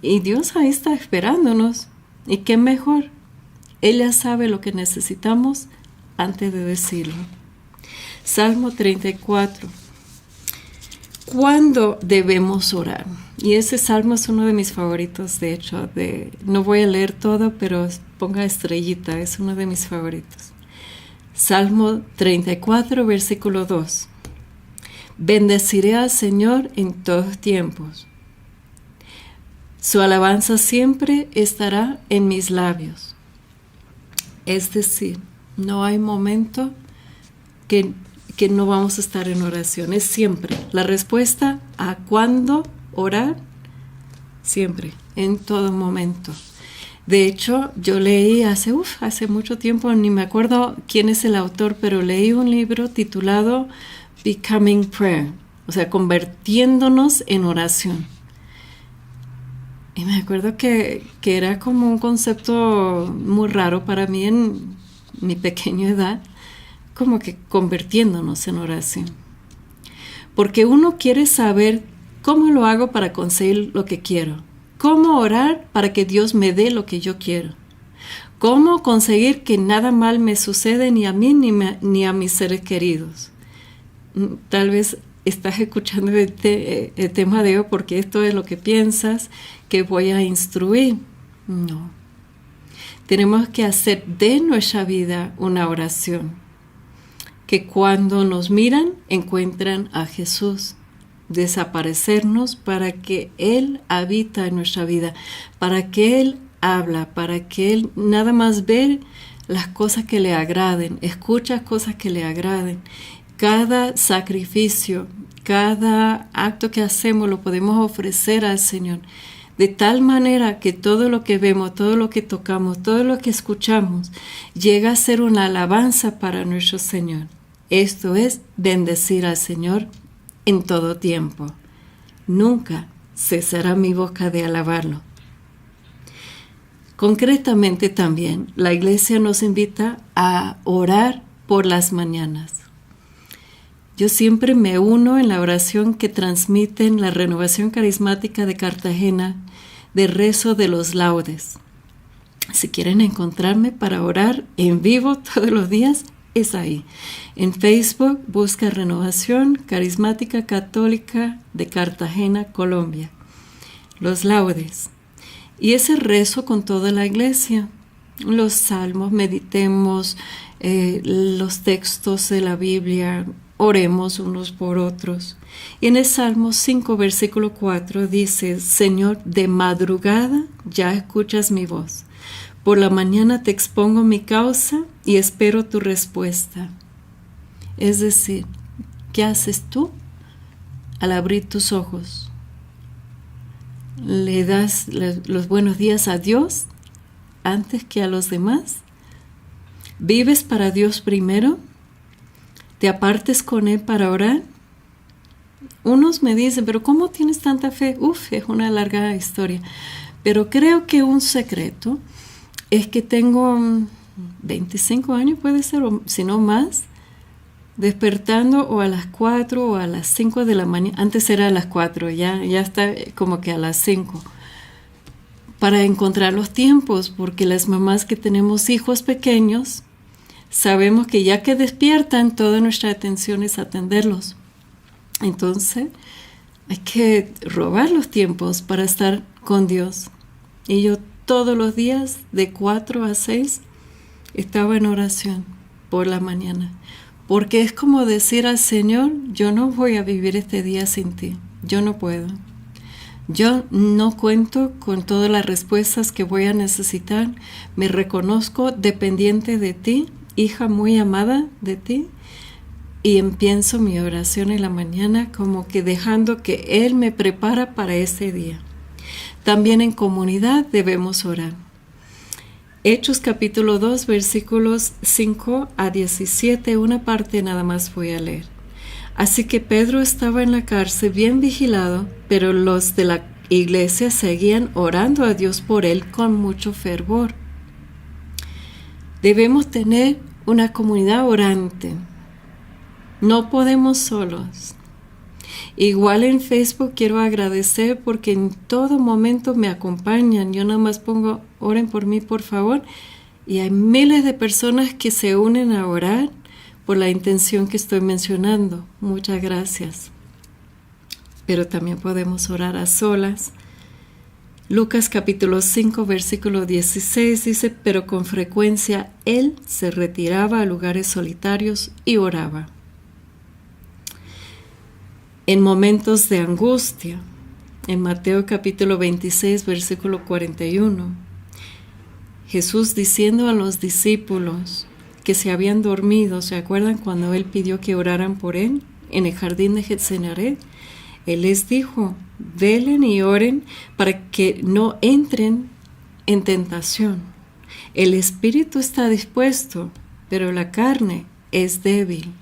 Y Dios ahí está esperándonos. ¿Y qué mejor? Él ya sabe lo que necesitamos antes de decirlo. Salmo 34. ¿Cuándo debemos orar? Y ese salmo es uno de mis favoritos, de hecho. No voy a leer todo, pero ponga estrellita, es uno de mis favoritos. Salmo 34, versículo 2. Bendeciré al Señor en todos tiempos. Su alabanza siempre estará en mis labios. Es decir, no hay momento que no vamos a estar en oración. Es siempre. La respuesta a cuándo orar, siempre. en todo momento. De hecho, yo leí hace mucho tiempo, ni me acuerdo quién es el autor, pero leí un libro titulado Becoming Prayer, o sea, convirtiéndonos en oración. Y me acuerdo que era como un concepto muy raro para mí en mi pequeña edad, como que convirtiéndonos en oración. Porque uno quiere saber cómo lo hago para conseguir lo que quiero. Cómo orar para que Dios me dé lo que yo quiero. Cómo conseguir que nada mal me sucede ni a mí ni a mis seres queridos. Tal vez estás escuchando el tema de hoy porque esto es lo que piensas que voy a instruir. No. Tenemos que hacer de nuestra vida una oración. Que cuando nos miran encuentran a Jesús. Desaparecernos para que Él habita en nuestra vida, para que Él habla, para que Él nada más ve las cosas que le agraden, escucha cosas que le agraden. Cada sacrificio, cada acto que hacemos lo podemos ofrecer al Señor, de tal manera que todo lo que vemos, todo lo que tocamos, todo lo que escuchamos, llega a ser una alabanza para nuestro Señor. Esto es bendecir al Señor en todo tiempo. Nunca cesará mi boca de alabarlo. Concretamente también, la iglesia nos invita a orar por las mañanas. Yo siempre me uno en la oración que transmiten la Renovación Carismática de Cartagena de rezo de los laudes. Si quieren encontrarme para orar en vivo todos los días, es ahí. En Facebook busca Renovación Carismática Católica de Cartagena, Colombia. Los laudes. Y ese rezo con toda la iglesia. Los salmos, meditemos los textos de la Biblia, oremos unos por otros. Y en el Salmo 5, versículo 4 dice: Señor, de madrugada ya escuchas mi voz. Por la mañana te expongo mi causa y espero tu respuesta. Es decir, ¿qué haces tú al abrir tus ojos? ¿Le das los buenos días a Dios antes que a los demás? ¿Vives para Dios primero? ¿Te apartes con Él para orar? Unos me dicen, ¿pero cómo tienes tanta fe? Es una larga historia. Pero creo que un secreto es que tengo 25 años, puede ser, o si no más, despertando o a las 4 o a las 5 de la mañana. Antes era a las 4, ya está como que a las 5. Para encontrar los tiempos, porque las mamás que tenemos hijos pequeños, sabemos que ya que despiertan, toda nuestra atención es atenderlos. Entonces, hay que robar los tiempos para estar con Dios. Y yo todos los días, de 4 a 6, estaba en oración por la mañana. Porque es como decir al Señor, yo no voy a vivir este día sin ti. Yo no puedo. Yo no cuento con todas las respuestas que voy a necesitar. Me reconozco dependiente de ti, hija muy amada de ti. Y empiezo mi oración en la mañana como que dejando que Él me prepara para ese día. También en comunidad debemos orar. Hechos capítulo 2, versículos 5 a 17, una parte nada más voy a leer. Así que Pedro estaba en la cárcel bien vigilado, pero los de la iglesia seguían orando a Dios por él con mucho fervor. Debemos tener una comunidad orante. No podemos solos. Igual en Facebook quiero agradecer porque en todo momento me acompañan. Yo nada más pongo, oren por mí, por favor. Y hay miles de personas que se unen a orar por la intención que estoy mencionando. Muchas gracias. Pero también podemos orar a solas. Lucas capítulo 5, versículo 16 dice, pero con frecuencia él se retiraba a lugares solitarios y oraba. En momentos de angustia, en Mateo capítulo 26, versículo 41, Jesús diciendo a los discípulos que se habían dormido, ¿se acuerdan cuando Él pidió que oraran por Él en el jardín de Getsemaní? Él les dijo, velen y oren para que no entren en tentación. El espíritu está dispuesto, pero la carne es débil.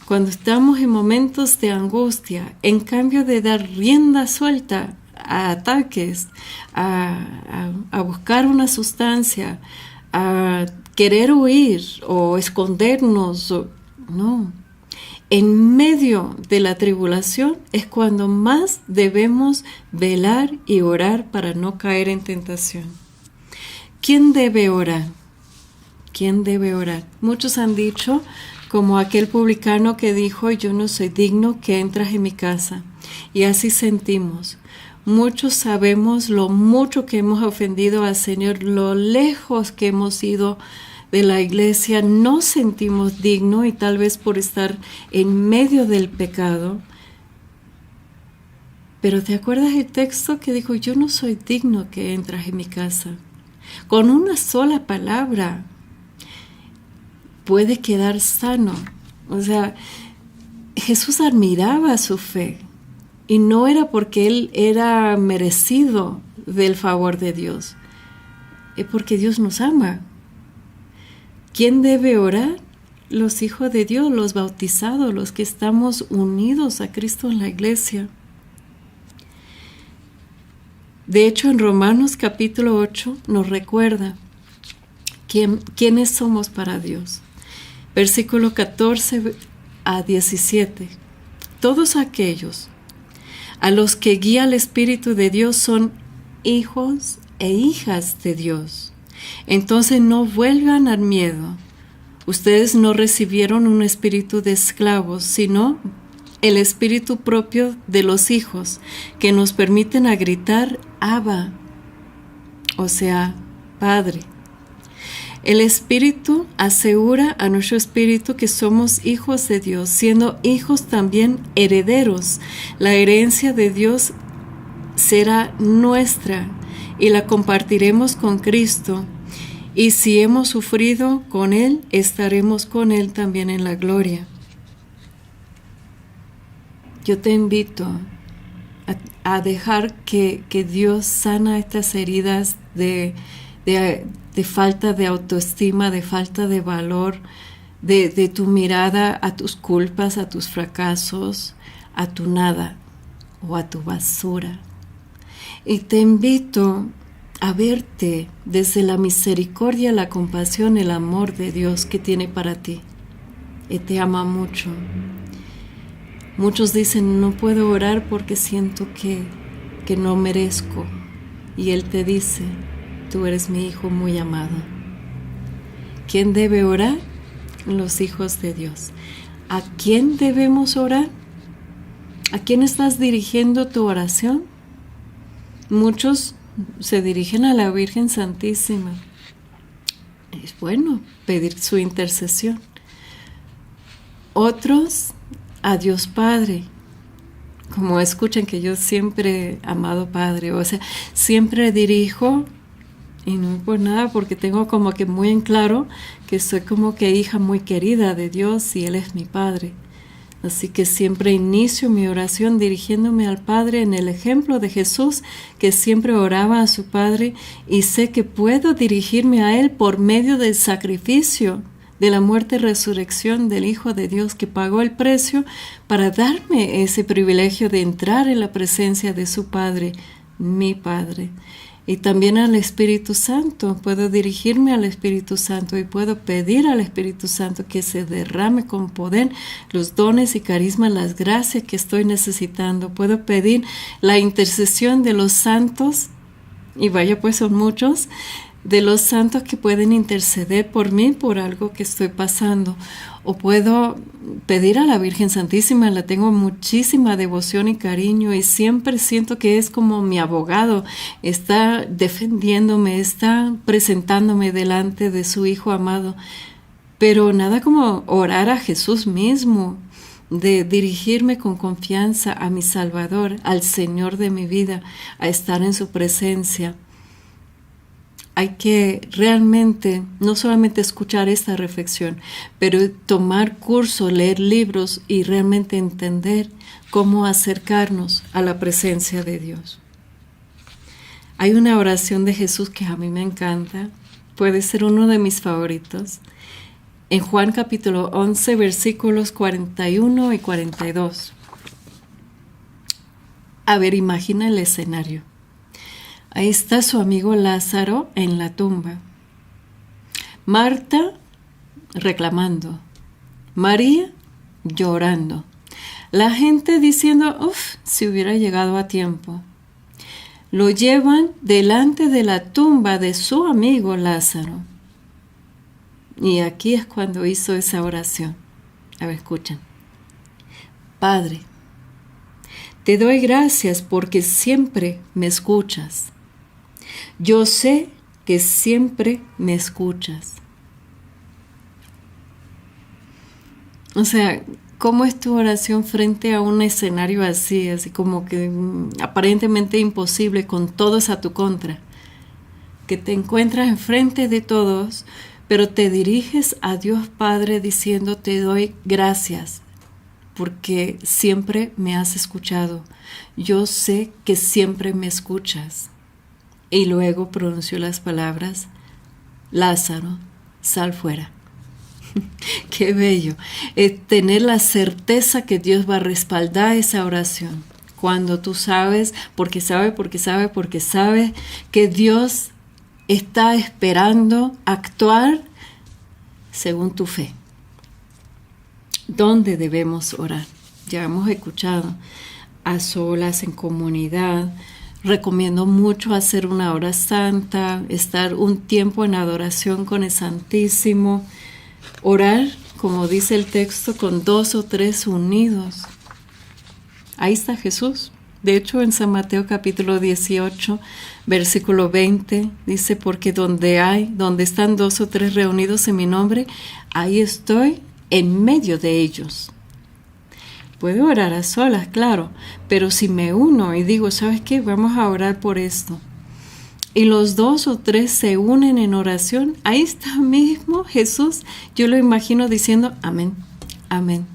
Cuando estamos en momentos de angustia, en cambio de dar rienda suelta a ataques, a buscar una sustancia, a querer huir o escondernos, no. En medio de la tribulación es cuando más debemos velar y orar para no caer en tentación. ¿Quién debe orar? ¿Quién debe orar? Muchos han dicho, como aquel publicano que dijo, yo no soy digno que entras en mi casa. Y así sentimos. Muchos sabemos lo mucho que hemos ofendido al Señor, lo lejos que hemos ido de la iglesia, no sentimos digno y tal vez por estar en medio del pecado. Pero ¿te acuerdas el texto que dijo, yo no soy digno que entras en mi casa? Con una sola palabra puede quedar sano. O sea, Jesús admiraba su fe y no era porque él era merecido del favor de Dios, es porque Dios nos ama. ¿Quién debe orar? Los hijos de Dios, los bautizados, los que estamos unidos a Cristo en la iglesia. De hecho, en Romanos capítulo 8 nos recuerda quiénes somos para Dios. Versículo 14 a 17. Todos aquellos a los que guía el Espíritu de Dios son hijos e hijas de Dios. Entonces no vuelvan al miedo. Ustedes no recibieron un espíritu de esclavos, sino el espíritu propio de los hijos, que nos permiten a gritar Abba, o sea, Padre. El Espíritu asegura a nuestro espíritu que somos hijos de Dios, siendo hijos también herederos. La herencia de Dios será nuestra y la compartiremos con Cristo. Y si hemos sufrido con Él, estaremos con Él también en la gloria. Yo te invito a dejar que Dios sana estas heridas de falta de autoestima, de falta de valor, de tu mirada a tus culpas, a tus fracasos, a tu nada o a tu basura. Y te invito a verte desde la misericordia, la compasión, el amor de Dios que tiene para ti. Y te ama mucho. Muchos dicen, no puedo orar porque siento que no merezco. Y Él te dice, tú eres mi hijo muy amado. ¿Quién debe orar? Los hijos de Dios. ¿A quién debemos orar? ¿A quién estás dirigiendo tu oración? Muchos se dirigen a la Virgen Santísima. Es bueno pedir su intercesión. Otros a Dios Padre. Como escuchan que yo siempre he amado Padre, o sea, siempre dirijo, y no es por nada, porque tengo como que muy en claro que soy como que hija muy querida de Dios y Él es mi Padre. Así que siempre inicio mi oración dirigiéndome al Padre en el ejemplo de Jesús, que siempre oraba a su Padre, y sé que puedo dirigirme a Él por medio del sacrificio de la muerte y resurrección del Hijo de Dios, que pagó el precio para darme ese privilegio de entrar en la presencia de su Padre, mi Padre. Y también al Espíritu Santo, puedo dirigirme al Espíritu Santo y puedo pedir al Espíritu Santo que se derrame con poder los dones y carismas, las gracias que estoy necesitando. Puedo pedir la intercesión de los santos, y vaya pues son muchos, de los santos que pueden interceder por mí, por algo que estoy pasando. O puedo pedir a la Virgen Santísima, la tengo muchísima devoción y cariño y siempre siento que es como mi abogado, está defendiéndome, está presentándome delante de su Hijo amado. Pero nada como orar a Jesús mismo, de dirigirme con confianza a mi Salvador, al Señor de mi vida, a estar en su presencia. hay que realmente no solamente escuchar esta reflexión, pero tomar cursos, leer libros y realmente entender cómo acercarnos a la presencia de Dios. Hay una oración de Jesús que a mí me encanta, puede ser uno de mis favoritos. En Juan capítulo 11, versículos 41 y 42. A ver, imagina el escenario. Ahí está su amigo Lázaro en la tumba. Marta reclamando. María llorando. La gente diciendo, si hubiera llegado a tiempo. Lo llevan delante de la tumba de su amigo Lázaro. Y aquí es cuando hizo esa oración. A ver, escuchen. Padre, te doy gracias porque siempre me escuchas. Yo sé que siempre me escuchas. O sea, ¿cómo es tu oración frente a un escenario así como que aparentemente imposible, con todos a tu contra? Que te encuentras enfrente de todos, pero te diriges a Dios Padre diciendo, te doy gracias, porque siempre me has escuchado. Yo sé que siempre me escuchas. Y luego pronunció las palabras, Lázaro, sal fuera. Qué bello. Tener la certeza que Dios va a respaldar esa oración. Cuando tú sabes, porque sabe que Dios está esperando actuar según tu fe. ¿Dónde debemos orar? Ya hemos escuchado, a solas, en comunidad. Recomiendo mucho hacer una hora santa, estar un tiempo en adoración con el Santísimo, orar, como dice el texto, con 2 o 3 unidos. Ahí está Jesús. De hecho, en San Mateo capítulo 18, versículo 20, dice, porque donde están 2 o 3 reunidos en mi nombre, ahí estoy en medio de ellos. Puedo orar a solas, claro, pero si me uno y digo, ¿sabes qué? Vamos a orar por esto. Y los 2 o 3 se unen en oración, ahí está mismo Jesús. Yo lo imagino diciendo, amén, amén,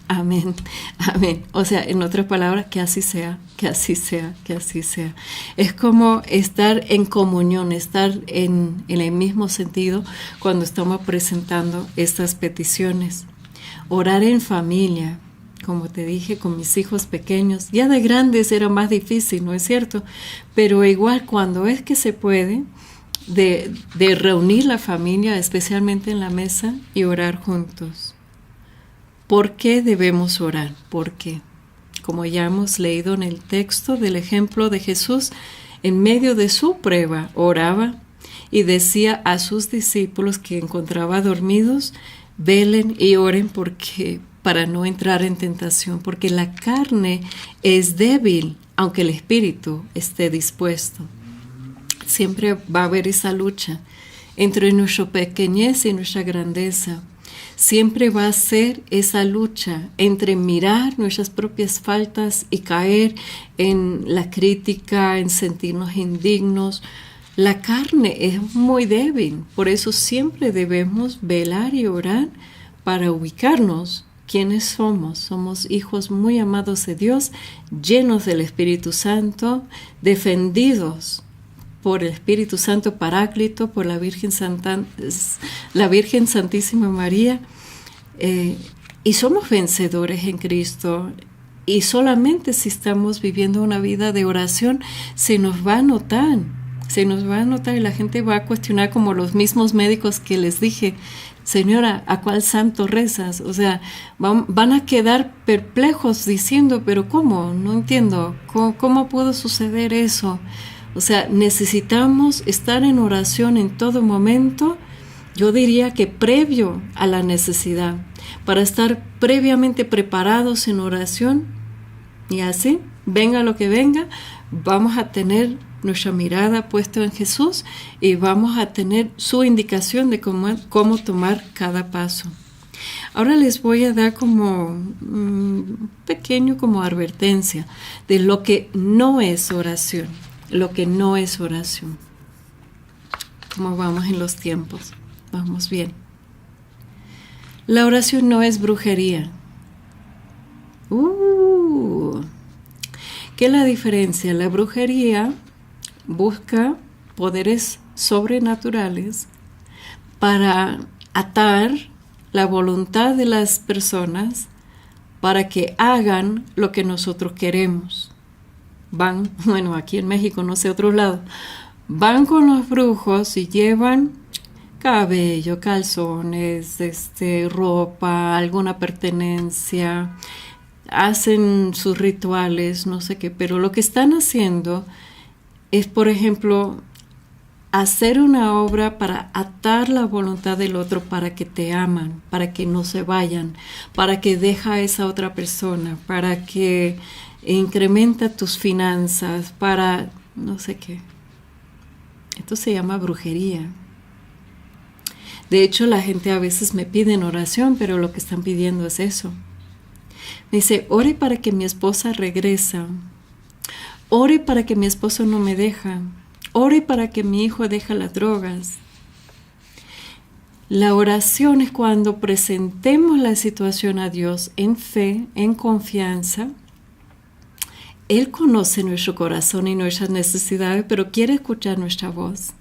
amén, amén. O sea, en otras palabras, que así sea, que así sea, que así sea. Es como estar en comunión, estar en el mismo sentido cuando estamos presentando estas peticiones. Orar en familia. Como te dije, con mis hijos pequeños, ya de grandes era más difícil, ¿no es cierto? Pero igual cuando es que se puede, de reunir la familia, especialmente en la mesa, y orar juntos. ¿Por qué debemos orar? ¿Por qué? Como ya hemos leído en el texto del ejemplo de Jesús, en medio de su prueba oraba y decía a sus discípulos que encontraba dormidos, velen y oren para no entrar en tentación, porque la carne es débil, aunque el espíritu esté dispuesto. Siempre va a haber esa lucha entre nuestra pequeñez y nuestra grandeza. Siempre va a ser esa lucha entre mirar nuestras propias faltas y caer en la crítica, en sentirnos indignos. La carne es muy débil, por eso siempre debemos velar y orar para ubicarnos. ¿Quiénes somos? Somos hijos muy amados de Dios, llenos del Espíritu Santo, defendidos por el Espíritu Santo Paráclito, por la Virgen Santísima María, y somos vencedores en Cristo. Y solamente si estamos viviendo una vida de oración, se nos va a notar y la gente va a cuestionar, como los mismos médicos que les dije, Señora, ¿a cuál santo rezas? O sea, van a quedar perplejos diciendo, pero ¿cómo? No entiendo. ¿Cómo pudo suceder eso? O sea, necesitamos estar en oración en todo momento. Yo diría que previo a la necesidad, para estar previamente preparados en oración, y así, venga lo que venga, vamos a tener nuestra mirada puesta en Jesús y vamos a tener su indicación de cómo tomar cada paso. Ahora les voy a dar como pequeño como advertencia de lo que no es oración. Lo que no es oración. ¿Cómo vamos en los tiempos? Vamos bien. La oración no es brujería. ¿Qué es la diferencia? La brujería busca poderes sobrenaturales para atar la voluntad de las personas para que hagan lo que nosotros queremos. Van, bueno, aquí en México, no sé, otro lado, van con los brujos y llevan cabello, calzones, ropa, alguna pertenencia, hacen sus rituales, no sé qué, pero lo que están haciendo es, por ejemplo, hacer una obra para atar la voluntad del otro para que te aman, para que no se vayan, para que deja a esa otra persona, para que incrementa tus finanzas, para no sé qué. Esto se llama brujería. De hecho, la gente a veces me pide en oración, pero lo que están pidiendo es eso. Me dice, ore para que mi esposa regresa. Ore para que mi esposo no me deja. Ore para que mi hijo deje las drogas. La oración es cuando presentemos la situación a Dios en fe, en confianza. Él conoce nuestro corazón y nuestras necesidades, pero quiere escuchar nuestra voz.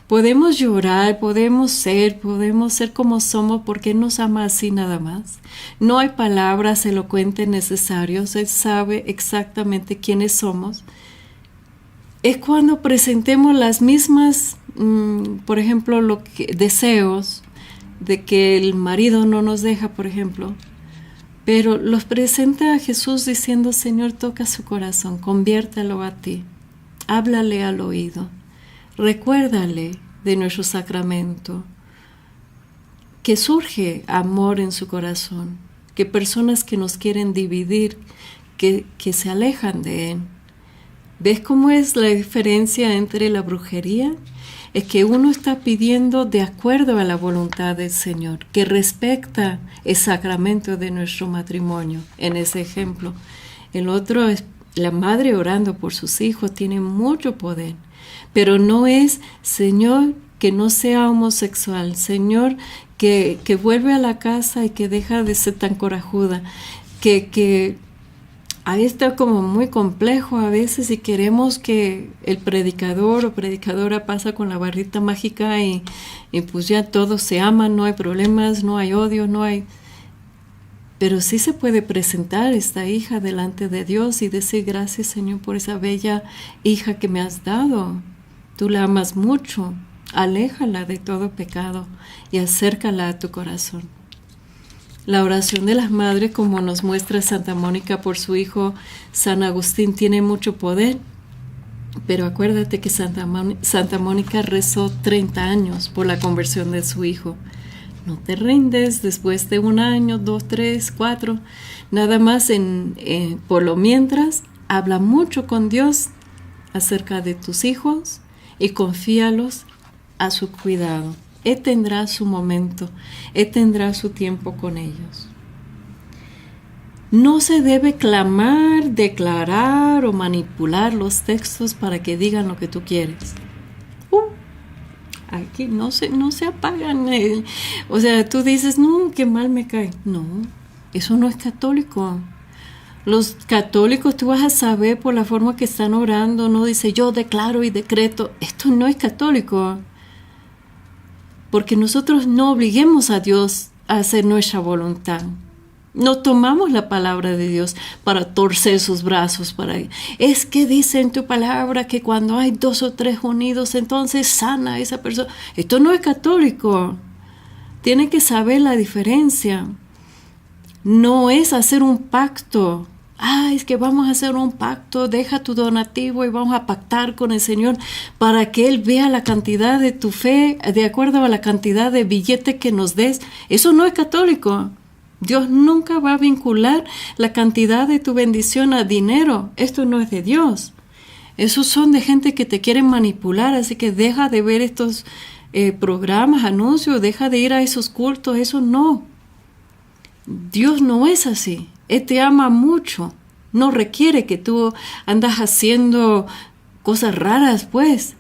Podemos llorar, podemos ser como somos porque Él nos ama así nada más. No hay palabras elocuentes necesarias, Él sabe exactamente quiénes somos. Es cuando presentemos las mismas, por ejemplo, deseos de que el marido no nos deja, por ejemplo, pero los presenta a Jesús diciendo, Señor, toca su corazón, conviértalo a ti, háblale al oído. Recuérdale de nuestro sacramento, que surge amor en su corazón, que personas que nos quieren dividir, que se alejan de Él. ¿Ves cómo es la diferencia entre la brujería? Es que uno está pidiendo de acuerdo a la voluntad del Señor, que respecta el sacramento de nuestro matrimonio, en ese ejemplo. El otro es la madre orando por sus hijos, tiene mucho poder. Pero no es, Señor, que no sea homosexual, Señor, que vuelve a la casa y que deja de ser tan corajuda, que ahí está como muy complejo a veces y queremos que el predicador o predicadora pasa con la barrita mágica y pues ya todos se aman, no hay problemas, no hay odio, no hay... Pero sí se puede presentar esta hija delante de Dios y decir, gracias Señor por esa bella hija que me has dado. Tú la amas mucho, aléjala de todo pecado y acércala a tu corazón. La oración de las madres, como nos muestra Santa Mónica por su hijo San Agustín, tiene mucho poder. Pero acuérdate que Santa Mónica rezó 30 años por la conversión de su hijo. No te rindes después de 1 año, 2, 3, 4. Nada más por lo mientras, habla mucho con Dios acerca de tus hijos y confíalos a su cuidado. Él tendrá su momento, Él tendrá su tiempo con ellos. No se debe clamar, declarar o manipular los textos para que digan lo que tú quieres. Aquí no se apagan. O sea, tú dices, no, qué mal me cae. No, eso no es católico. Los católicos, tú vas a saber por la forma que están orando, no dice yo declaro y decreto. Esto no es católico. Porque nosotros no obliguemos a Dios a hacer nuestra voluntad. No tomamos la palabra de Dios para torcer sus brazos. Es que dice en tu palabra que cuando hay 2 o 3 unidos, entonces sana a esa persona. Esto no es católico. Tiene que saber la diferencia. No es hacer un pacto. Es que vamos a hacer un pacto, deja tu donativo y vamos a pactar con el Señor para que Él vea la cantidad de tu fe de acuerdo a la cantidad de billete que nos des. Eso no es católico. Dios nunca va a vincular la cantidad de tu bendición a dinero. Esto no es de Dios. Esos son de gente que te quieren manipular, así que deja de ver estos programas, anuncios, deja de ir a esos cultos. Eso no. Dios no es así. Él te ama mucho. No requiere que tú andas haciendo cosas raras, pues.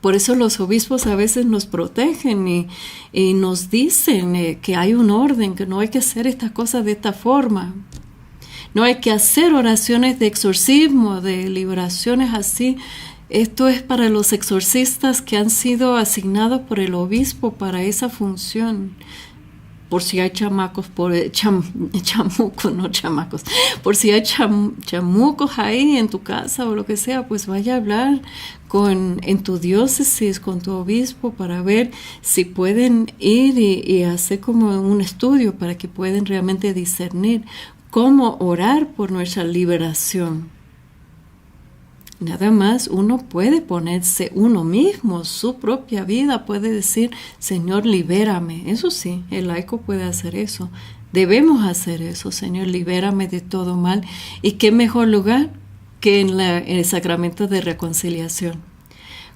Por eso los obispos a veces nos protegen y nos dicen que hay un orden, que no hay que hacer estas cosas de esta forma. No hay que hacer oraciones de exorcismo, de liberaciones así. Esto es para los exorcistas que han sido asignados por el obispo para esa función. Por si hay chamacos, chamucos, no chamacos, por si hay chamucos ahí en tu casa o lo que sea, pues vaya a hablar en tu diócesis con tu obispo para ver si pueden ir y hacer como un estudio para que puedan realmente discernir cómo orar por nuestra liberación. Nada más uno puede ponerse uno mismo, su propia vida, puede decir, Señor, libérame. Eso sí, el laico puede hacer eso. Debemos hacer eso, Señor, libérame de todo mal. ¿Y qué mejor lugar que en el sacramento de reconciliación?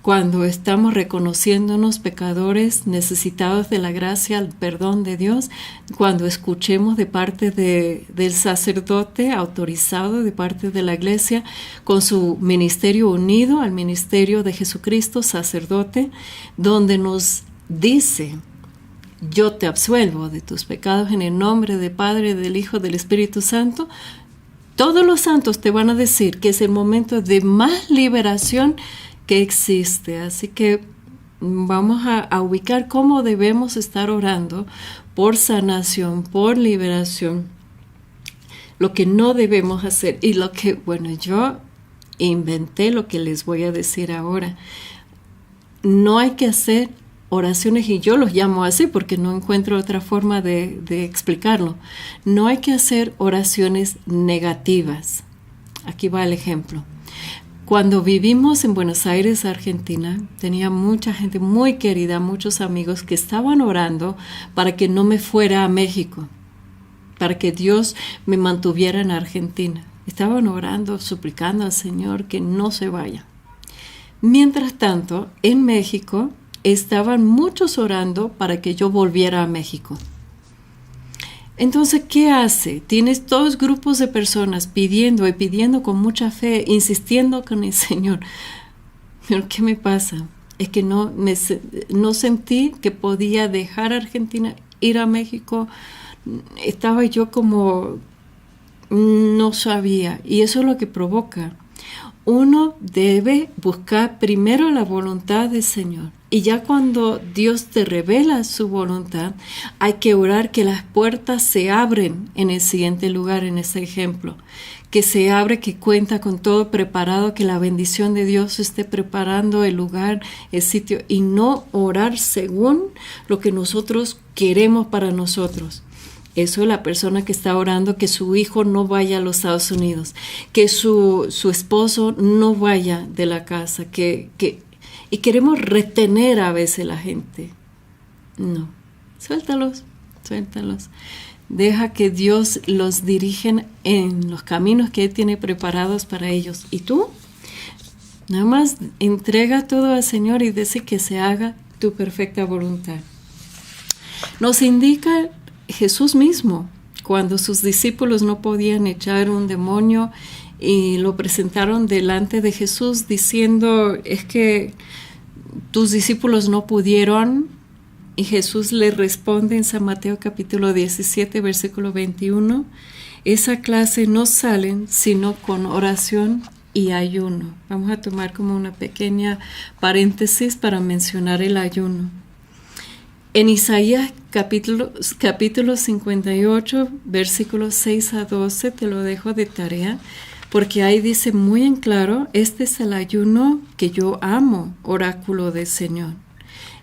Cuando estamos reconociéndonos pecadores, necesitados de la gracia, el perdón de Dios, cuando escuchemos de parte del sacerdote autorizado, de parte de la Iglesia, con su ministerio unido al ministerio de Jesucristo, sacerdote, donde nos dice, yo te absuelvo de tus pecados en el nombre del Padre, del Hijo, del Espíritu Santo. Todos los santos te van a decir que es el momento de más liberación que existe. Así que vamos a ubicar cómo debemos estar orando por sanación, por liberación, lo que no debemos hacer y lo que, bueno, yo inventé lo que les voy a decir ahora. No hay que hacer oraciones, y yo los llamo así porque no encuentro otra forma de explicarlo. No hay que hacer oraciones negativas. Aquí va el ejemplo. Cuando vivimos en Buenos Aires, Argentina, tenía mucha gente muy querida, muchos amigos que estaban orando para que no me fuera a México, para que Dios me mantuviera en Argentina. Estaban orando, suplicando al Señor que no se vaya. Mientras tanto, en México estaban muchos orando para que yo volviera a México. Entonces, ¿qué hace? Tienes dos grupos de personas pidiendo y pidiendo con mucha fe, insistiendo con el Señor. Pero ¿qué me pasa? Es que no sentí que podía dejar Argentina, ir a México. Estaba yo como, no sabía. Y eso es lo que provoca. Uno debe buscar primero la voluntad del Señor. Y ya cuando Dios te revela su voluntad, hay que orar que las puertas se abren en el siguiente lugar, en ese ejemplo. Que se abre, que cuenta con todo preparado, que la bendición de Dios esté preparando el lugar, el sitio, y no orar según lo que nosotros queremos para nosotros. Eso es la persona que está orando que su hijo no vaya a los Estados Unidos, que su esposo no vaya de la casa, y queremos retener a veces la gente. No, suéltalos. Deja que Dios los dirija en los caminos que Él tiene preparados para ellos. ¿Y tú? Nada más entrega todo al Señor y dice que se haga tu perfecta voluntad. Nos indica Jesús mismo, cuando sus discípulos no podían echar un demonio y lo presentaron delante de Jesús diciendo, es que tus discípulos no pudieron, y Jesús le responde en San Mateo capítulo 17, versículo 21, esa clase no salen sino con oración y ayuno. Vamos a tomar como una pequeña paréntesis para mencionar el ayuno. En Isaías capítulo 58, versículos 6 a 12, te lo dejo de tarea, porque ahí dice muy en claro, este es el ayuno que yo amo, oráculo del Señor.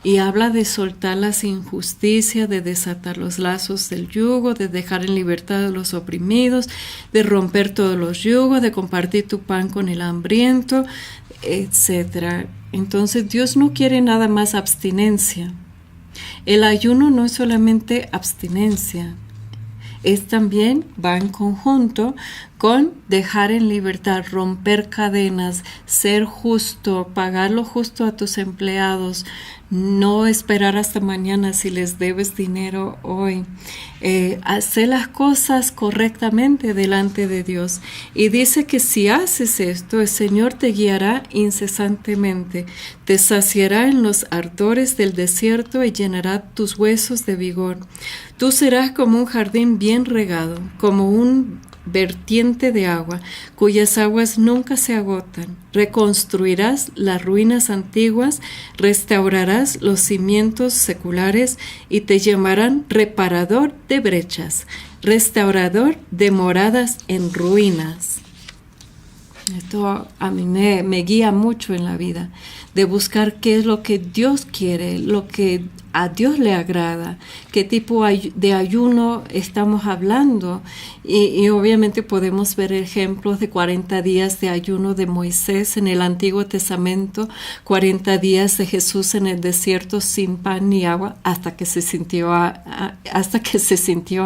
Y habla de soltar las injusticias, de desatar los lazos del yugo, de dejar en libertad a los oprimidos, de romper todos los yugos, de compartir tu pan con el hambriento, etc. Entonces Dios no quiere nada más abstinencia. El ayuno no es solamente abstinencia, es también, va en conjunto con dejar en libertad, romper cadenas, ser justo, pagar lo justo a tus empleados, no esperar hasta mañana si les debes dinero hoy, hacer las cosas correctamente delante de Dios. Y dice que si haces esto, el Señor te guiará incesantemente, te saciará en los ardores del desierto y llenará tus huesos de vigor. Tú serás como un jardín bien regado, como un vertiente de agua, cuyas aguas nunca se agotan. Reconstruirás las ruinas antiguas, restaurarás los cimientos seculares y te llamarán reparador de brechas, restaurador de moradas en ruinas. Esto a mí me guía mucho en la vida, de buscar qué es lo que Dios quiere, lo que a Dios le agrada, qué tipo de ayuno estamos hablando. Y obviamente podemos ver ejemplos de 40 días de ayuno de Moisés en el Antiguo Testamento, 40 días de Jesús en el desierto sin pan ni agua hasta que se sintió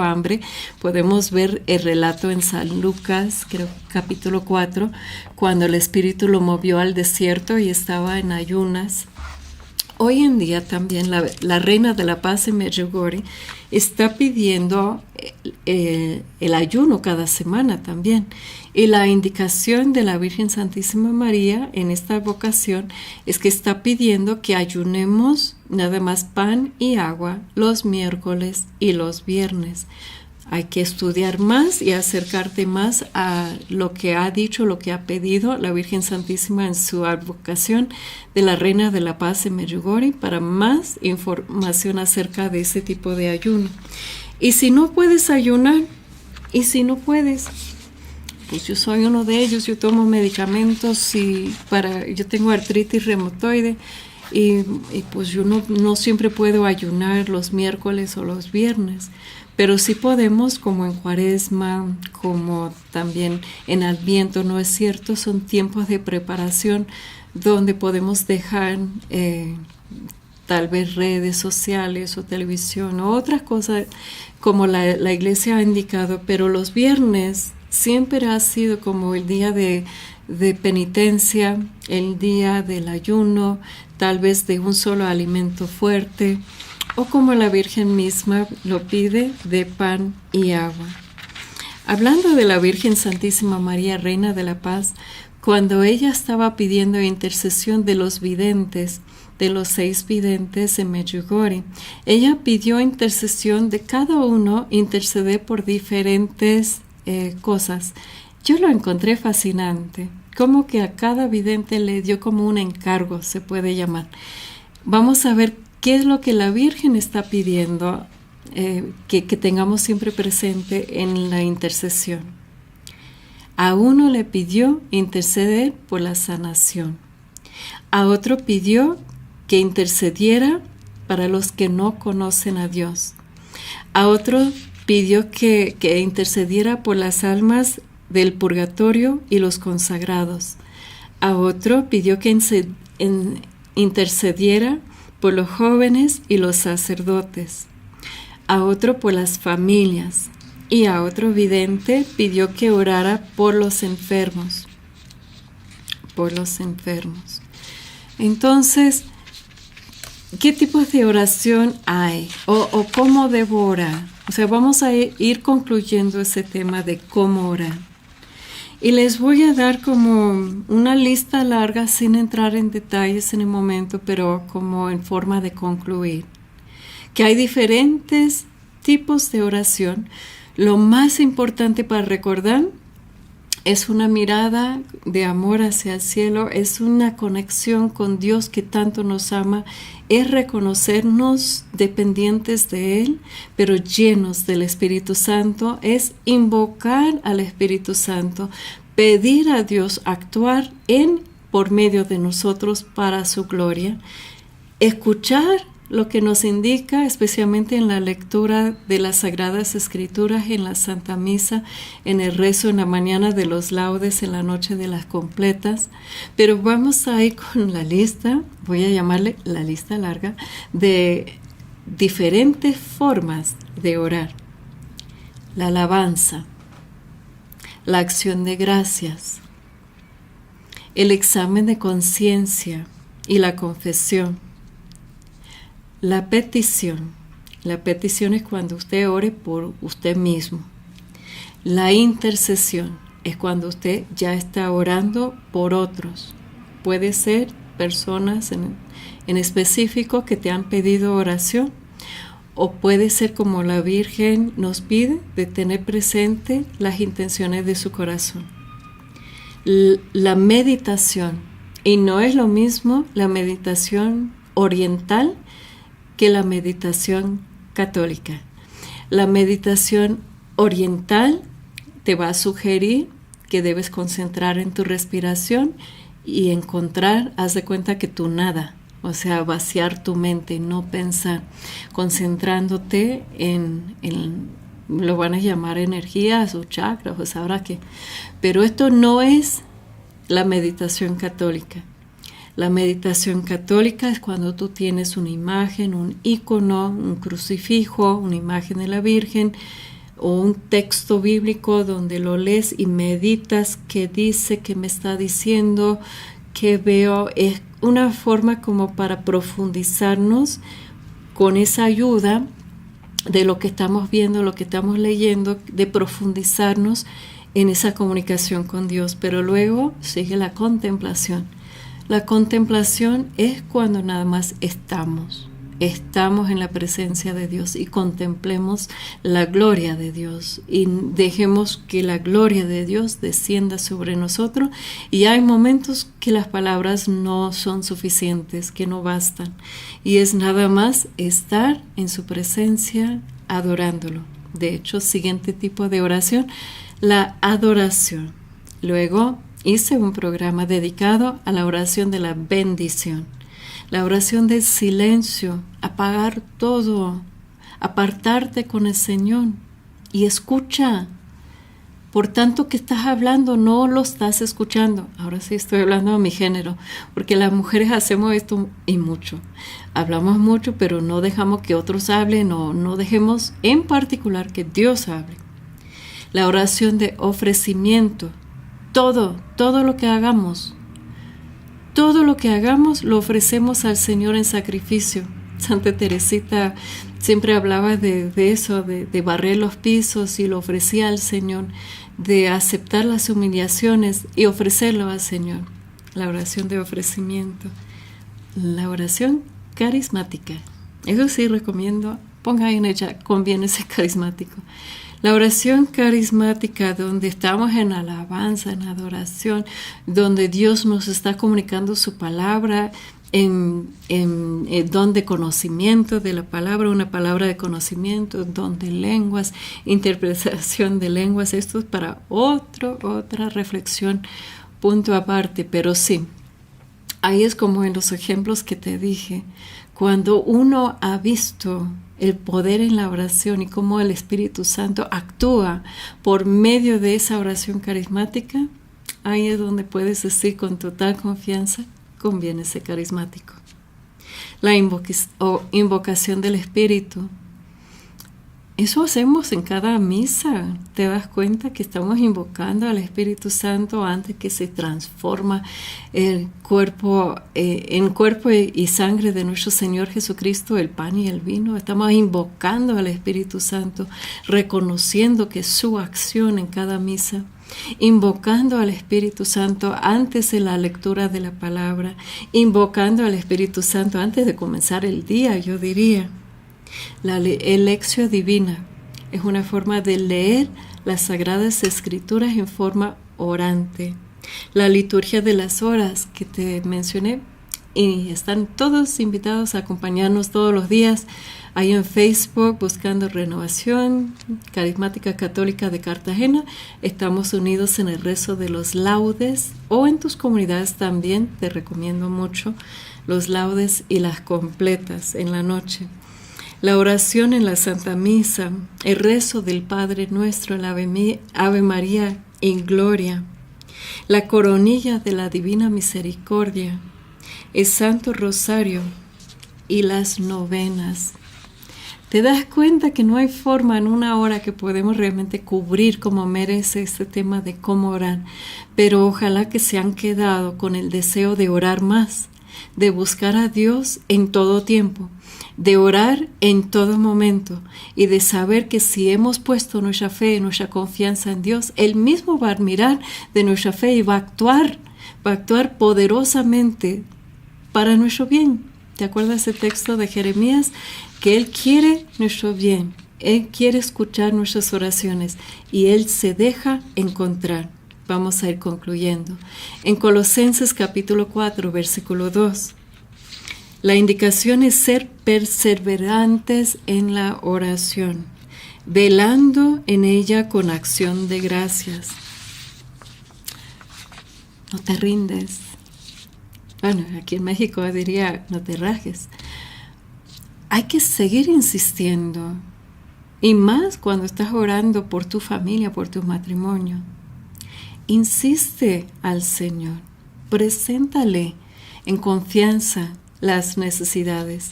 hambre. Podemos ver el relato en San Lucas, creo capítulo 4, cuando el Espíritu lo movió al desierto y estaba en ayunas. Hoy en día también la Reina de la Paz en Medjugorje está pidiendo el ayuno cada semana también. Y la indicación de la Virgen Santísima María en esta vocación es que está pidiendo que ayunemos nada más pan y agua los miércoles y los viernes. Hay que estudiar más y acercarte más a lo que ha dicho, lo que ha pedido la Virgen Santísima en su advocación de la Reina de la Paz en Medjugorje para más información acerca de ese tipo de ayuno. Y si no puedes ayunar, pues yo soy uno de ellos, yo tomo medicamentos yo tengo artritis reumatoide y pues yo no siempre puedo ayunar los miércoles o los viernes. Pero sí podemos, como en Cuaresma, como también en Adviento, ¿no es cierto? Son tiempos de preparación donde podemos dejar tal vez redes sociales o televisión o otras cosas como la Iglesia ha indicado, pero los viernes siempre ha sido como el día de penitencia, el día del ayuno, tal vez de un solo alimento fuerte, o como la Virgen misma lo pide, de pan y agua. Hablando de la Virgen Santísima María, Reina de la Paz, cuando ella estaba pidiendo intercesión de los videntes, de los 6 videntes en Medjugorje, ella pidió intercesión de cada uno, interceder por diferentes cosas. Yo lo encontré fascinante, como que a cada vidente le dio como un encargo, se puede llamar. Vamos a ver qué es lo que la Virgen está pidiendo que tengamos siempre presente en la intercesión. A uno le pidió interceder por la sanación. A otro pidió que intercediera para los que no conocen a Dios. A otro pidió que intercediera por las almas del purgatorio y los consagrados. A otro pidió que intercediera por los jóvenes y los sacerdotes, a otro por las familias, y a otro vidente pidió que orara por los enfermos. Entonces, ¿qué tipos de oración hay? ¿O cómo debo orar? O sea, vamos a ir concluyendo ese tema de cómo orar. Y les voy a dar como una lista larga sin entrar en detalles en el momento, pero como en forma de concluir. Que hay diferentes tipos de oración. Lo más importante para recordar es una mirada de amor hacia el cielo, es una conexión con Dios que tanto nos ama, es reconocernos dependientes de Él, pero llenos del Espíritu Santo, es invocar al Espíritu Santo, pedir a Dios actuar por medio de nosotros para su gloria, escuchar lo que nos indica, especialmente en la lectura de las Sagradas Escrituras, en la Santa Misa, en el rezo en la mañana de los laudes, en la noche de las completas. Pero vamos a ir con la lista, voy a llamarle la lista larga, de diferentes formas de orar. La alabanza, la acción de gracias, el examen de conciencia y la confesión, la petición. La petición es cuando usted ore por usted mismo. La intercesión es cuando usted ya está orando por otros. Puede ser personas en específico que te han pedido oración, o puede ser como la Virgen nos pide, de tener presente las intenciones de su corazón. La meditación, y no es lo mismo la meditación oriental que la meditación católica. La meditación oriental te va a sugerir que debes concentrar en tu respiración y encontrar, haz de cuenta que tú nada. O sea, vaciar tu mente, no pensar, concentrándote en lo van a llamar energías o chakras, o sabrá qué. Pero esto no es la meditación católica. La meditación católica es cuando tú tienes una imagen, un ícono, un crucifijo, una imagen de la Virgen, o un texto bíblico donde lo lees y meditas qué dice, qué me está diciendo, qué veo. Es una forma como para profundizarnos con esa ayuda de lo que estamos viendo, lo que estamos leyendo, de profundizarnos en esa comunicación con Dios. Pero luego sigue la contemplación. La contemplación es cuando nada más estamos en la presencia de Dios y contemplemos la gloria de Dios y dejemos que la gloria de Dios descienda sobre nosotros. Y hay momentos que las palabras no son suficientes, que no bastan, y es nada más estar en su presencia adorándolo. De hecho, siguiente tipo de oración, la adoración. Luego hice un programa dedicado a la oración de la bendición. La oración del silencio, apagar todo, apartarte con el Señor y escucha. Por tanto que estás hablando, no lo estás escuchando. Ahora sí estoy hablando a mi género, porque las mujeres hacemos esto y mucho. Hablamos mucho, pero no dejamos que otros hablen, o no dejemos en particular que Dios hable. La oración de ofrecimiento, todo lo que hagamos. Todo lo que hagamos lo ofrecemos al Señor en sacrificio. Santa Teresita siempre hablaba de eso, de barrer los pisos y lo ofrecía al Señor, de aceptar las humillaciones y ofrecerlo al Señor. La oración de ofrecimiento. La oración carismática. Eso sí recomiendo, ponga ahí en ella, conviene ser carismático. La oración carismática, donde estamos en alabanza, en adoración, donde Dios nos está comunicando su palabra, en don de conocimiento de la palabra, una palabra de conocimiento, don de lenguas, interpretación de lenguas. Esto es para otra reflexión, punto aparte, pero sí, ahí es como en los ejemplos que te dije, cuando uno ha visto el poder en la oración y cómo el Espíritu Santo actúa por medio de esa oración carismática, ahí es donde puedes decir con total confianza, conviene ser carismático. La invocación del Espíritu. Eso hacemos en cada misa. Te das cuenta que estamos invocando al Espíritu Santo antes que se transforma el cuerpo, en cuerpo y sangre de nuestro Señor Jesucristo, el pan y el vino. Estamos invocando al Espíritu Santo, reconociendo que su acción en cada misa, invocando al Espíritu Santo antes de la lectura de la palabra, invocando al Espíritu Santo antes de comenzar el día, yo diría. La lección divina es una forma de leer las Sagradas Escrituras en forma orante. La liturgia de las horas que te mencioné, y están todos invitados a acompañarnos todos los días ahí en Facebook buscando Renovación Carismática Católica de Cartagena. Estamos unidos en el rezo de los laudes, o en tus comunidades también te recomiendo mucho los laudes y las completas en la noche. La oración en la Santa Misa, el rezo del Padre Nuestro, el Ave María en Gloria, la coronilla de la Divina Misericordia, el Santo Rosario y las novenas. te das cuenta que no hay forma en una hora que podemos realmente cubrir como merece este tema de cómo orar. Pero ojalá que se han quedado con el deseo de orar más, de buscar a Dios en todo tiempo, de orar en todo momento y de saber que si hemos puesto nuestra fe y nuestra confianza en Dios, Él mismo va a mirar de nuestra fe y va a actuar poderosamente para nuestro bien. ¿Te acuerdas ese texto de Jeremías? Que Él quiere nuestro bien, Él quiere escuchar nuestras oraciones y Él se deja encontrar. Vamos a ir concluyendo. En Colosenses capítulo 4, versículo 2. La indicación es ser perseverantes en la oración, velando en ella con acción de gracias. No te rindes. Bueno, aquí en México diría, no te rajes. Hay que seguir insistiendo. Y más cuando estás orando por tu familia, por tu matrimonio. Insiste al Señor. Preséntale en confianza las necesidades.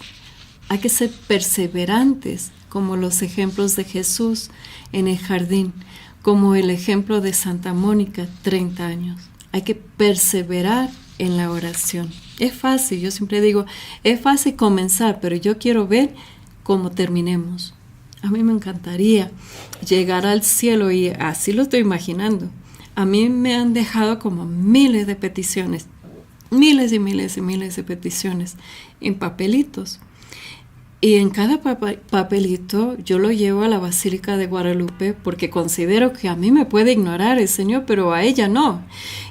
Hay que ser perseverantes, como los ejemplos de Jesús en el jardín, como el ejemplo de Santa Mónica, 30 años. Hay que perseverar en la oración. Es fácil, yo siempre digo, es fácil comenzar, pero yo quiero ver cómo terminemos. A mí me encantaría llegar al cielo y así lo estoy imaginando. A mí me han dejado como miles de peticiones, miles y miles y miles de peticiones en papelitos. Y en cada papelito yo lo llevo a la Basílica de Guadalupe porque considero que a mí me puede ignorar el Señor, pero a ella no.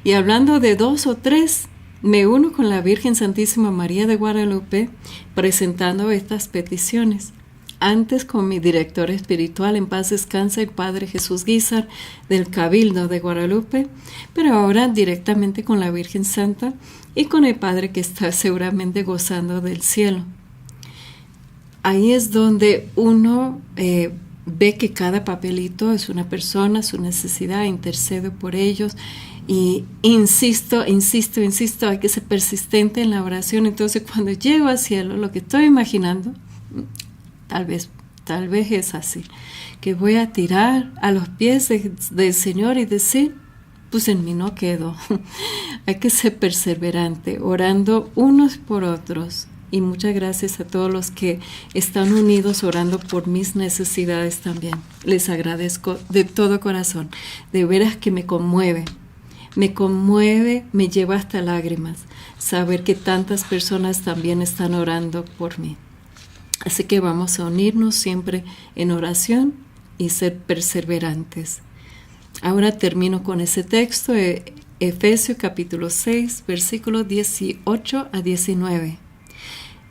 Y hablando de 2 o 3, me uno con la Virgen Santísima María de Guadalupe presentando estas peticiones. Antes con mi director espiritual, en paz descanse, el Padre Jesús Guízar del Cabildo de Guadalupe, pero ahora directamente con la Virgen Santa y con el Padre que está seguramente gozando del cielo. Ahí es donde uno ve que cada papelito es una persona, su necesidad, intercedo por ellos y insisto, hay que ser persistente en la oración. Entonces cuando llego al cielo, lo que estoy imaginando, tal vez es así, que voy a tirar a los pies del Señor y decir, pues en mí no quedo. Hay que ser perseverante, orando unos por otros. Y muchas gracias a todos los que están unidos orando por mis necesidades también. Les agradezco de todo corazón. De veras que me conmueve, me lleva hasta lágrimas saber que tantas personas también están orando por mí. Así que vamos a unirnos siempre en oración y ser perseverantes. Ahora termino con ese texto, Efesios capítulo 6, versículos 18 a 19.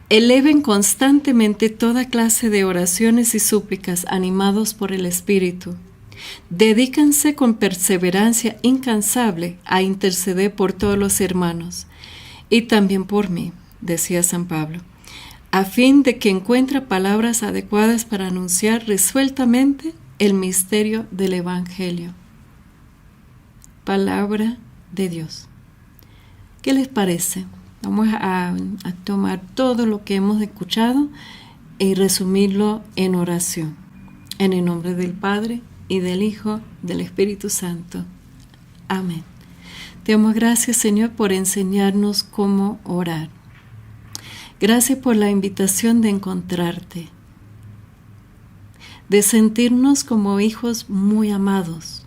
Eleven constantemente toda clase de oraciones y súplicas animados por el Espíritu. Dedíquense con perseverancia incansable a interceder por todos los hermanos y también por mí, decía San Pablo, a fin de que encuentre palabras adecuadas para anunciar resueltamente el misterio del Evangelio. Palabra de Dios. ¿Qué les parece? Vamos a tomar todo lo que hemos escuchado y resumirlo en oración. En el nombre del Padre, y del Hijo, del Espíritu Santo. Amén. Te damos gracias, Señor, por enseñarnos cómo orar. Gracias por la invitación de encontrarte, de sentirnos como hijos muy amados.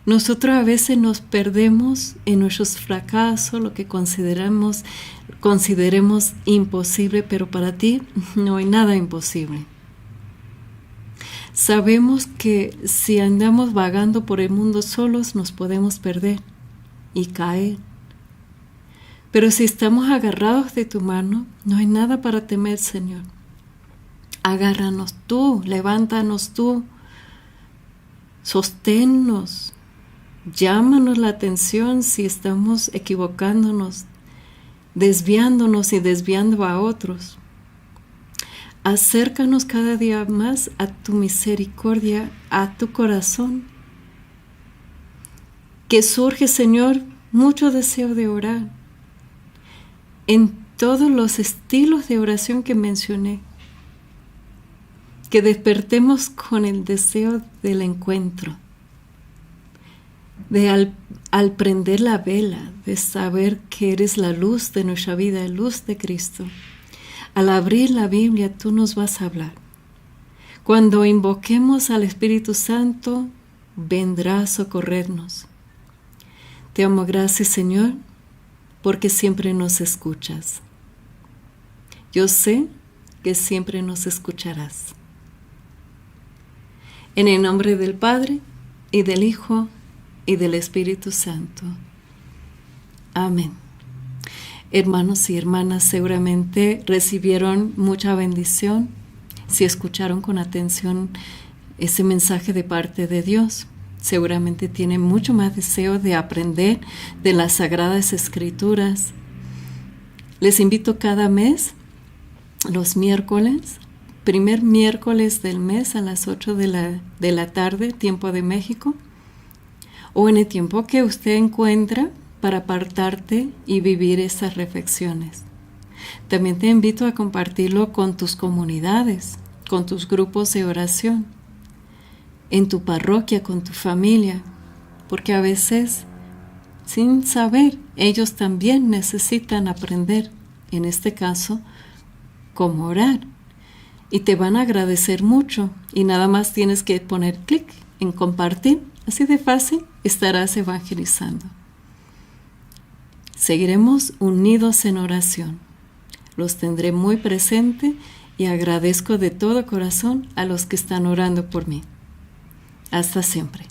Nosotros a veces nos perdemos en nuestros fracasos, lo que consideremos imposible, pero para ti no hay nada imposible. Sabemos que si andamos vagando por el mundo solos nos podemos perder y caer. Pero si estamos agarrados de tu mano, no hay nada para temer, Señor. Agárranos tú, levántanos tú, sosténnos. Llámanos la atención si estamos equivocándonos, desviándonos y desviando a otros. Acércanos cada día más a tu misericordia, a tu corazón. Que surge, Señor, mucho deseo de orar en todos los estilos de oración que mencioné. que despertemos con el deseo del encuentro, de al prender la vela, de saber que eres la luz de nuestra vida, la luz de Cristo. Al abrir la Biblia, tú nos vas a hablar. Cuando invoquemos al Espíritu Santo, vendrá a socorrernos. Te amo, gracias, Señor, porque siempre nos escuchas. Yo sé que siempre nos escucharás. En el nombre del Padre, y del Hijo, y del Espíritu Santo. Amén. Hermanos y hermanas, seguramente recibieron mucha bendición si escucharon con atención ese mensaje de parte de Dios. Seguramente tienen mucho más deseo de aprender de las Sagradas Escrituras. Les invito cada mes, los miércoles, primer miércoles del mes a las 8 de la tarde, tiempo de México, o en el tiempo que usted encuentra para apartarte y vivir esas reflexiones. También te invito a compartirlo con tus comunidades, con tus grupos de oración, en tu parroquia, con tu familia, porque a veces, sin saber, ellos también necesitan aprender, en este caso, cómo orar. Y te van a agradecer mucho, y nada más tienes que poner clic en compartir. Así de fácil estarás evangelizando. Seguiremos unidos en oración. Los tendré muy presente y agradezco de todo corazón a los que están orando por mí. Hasta siempre.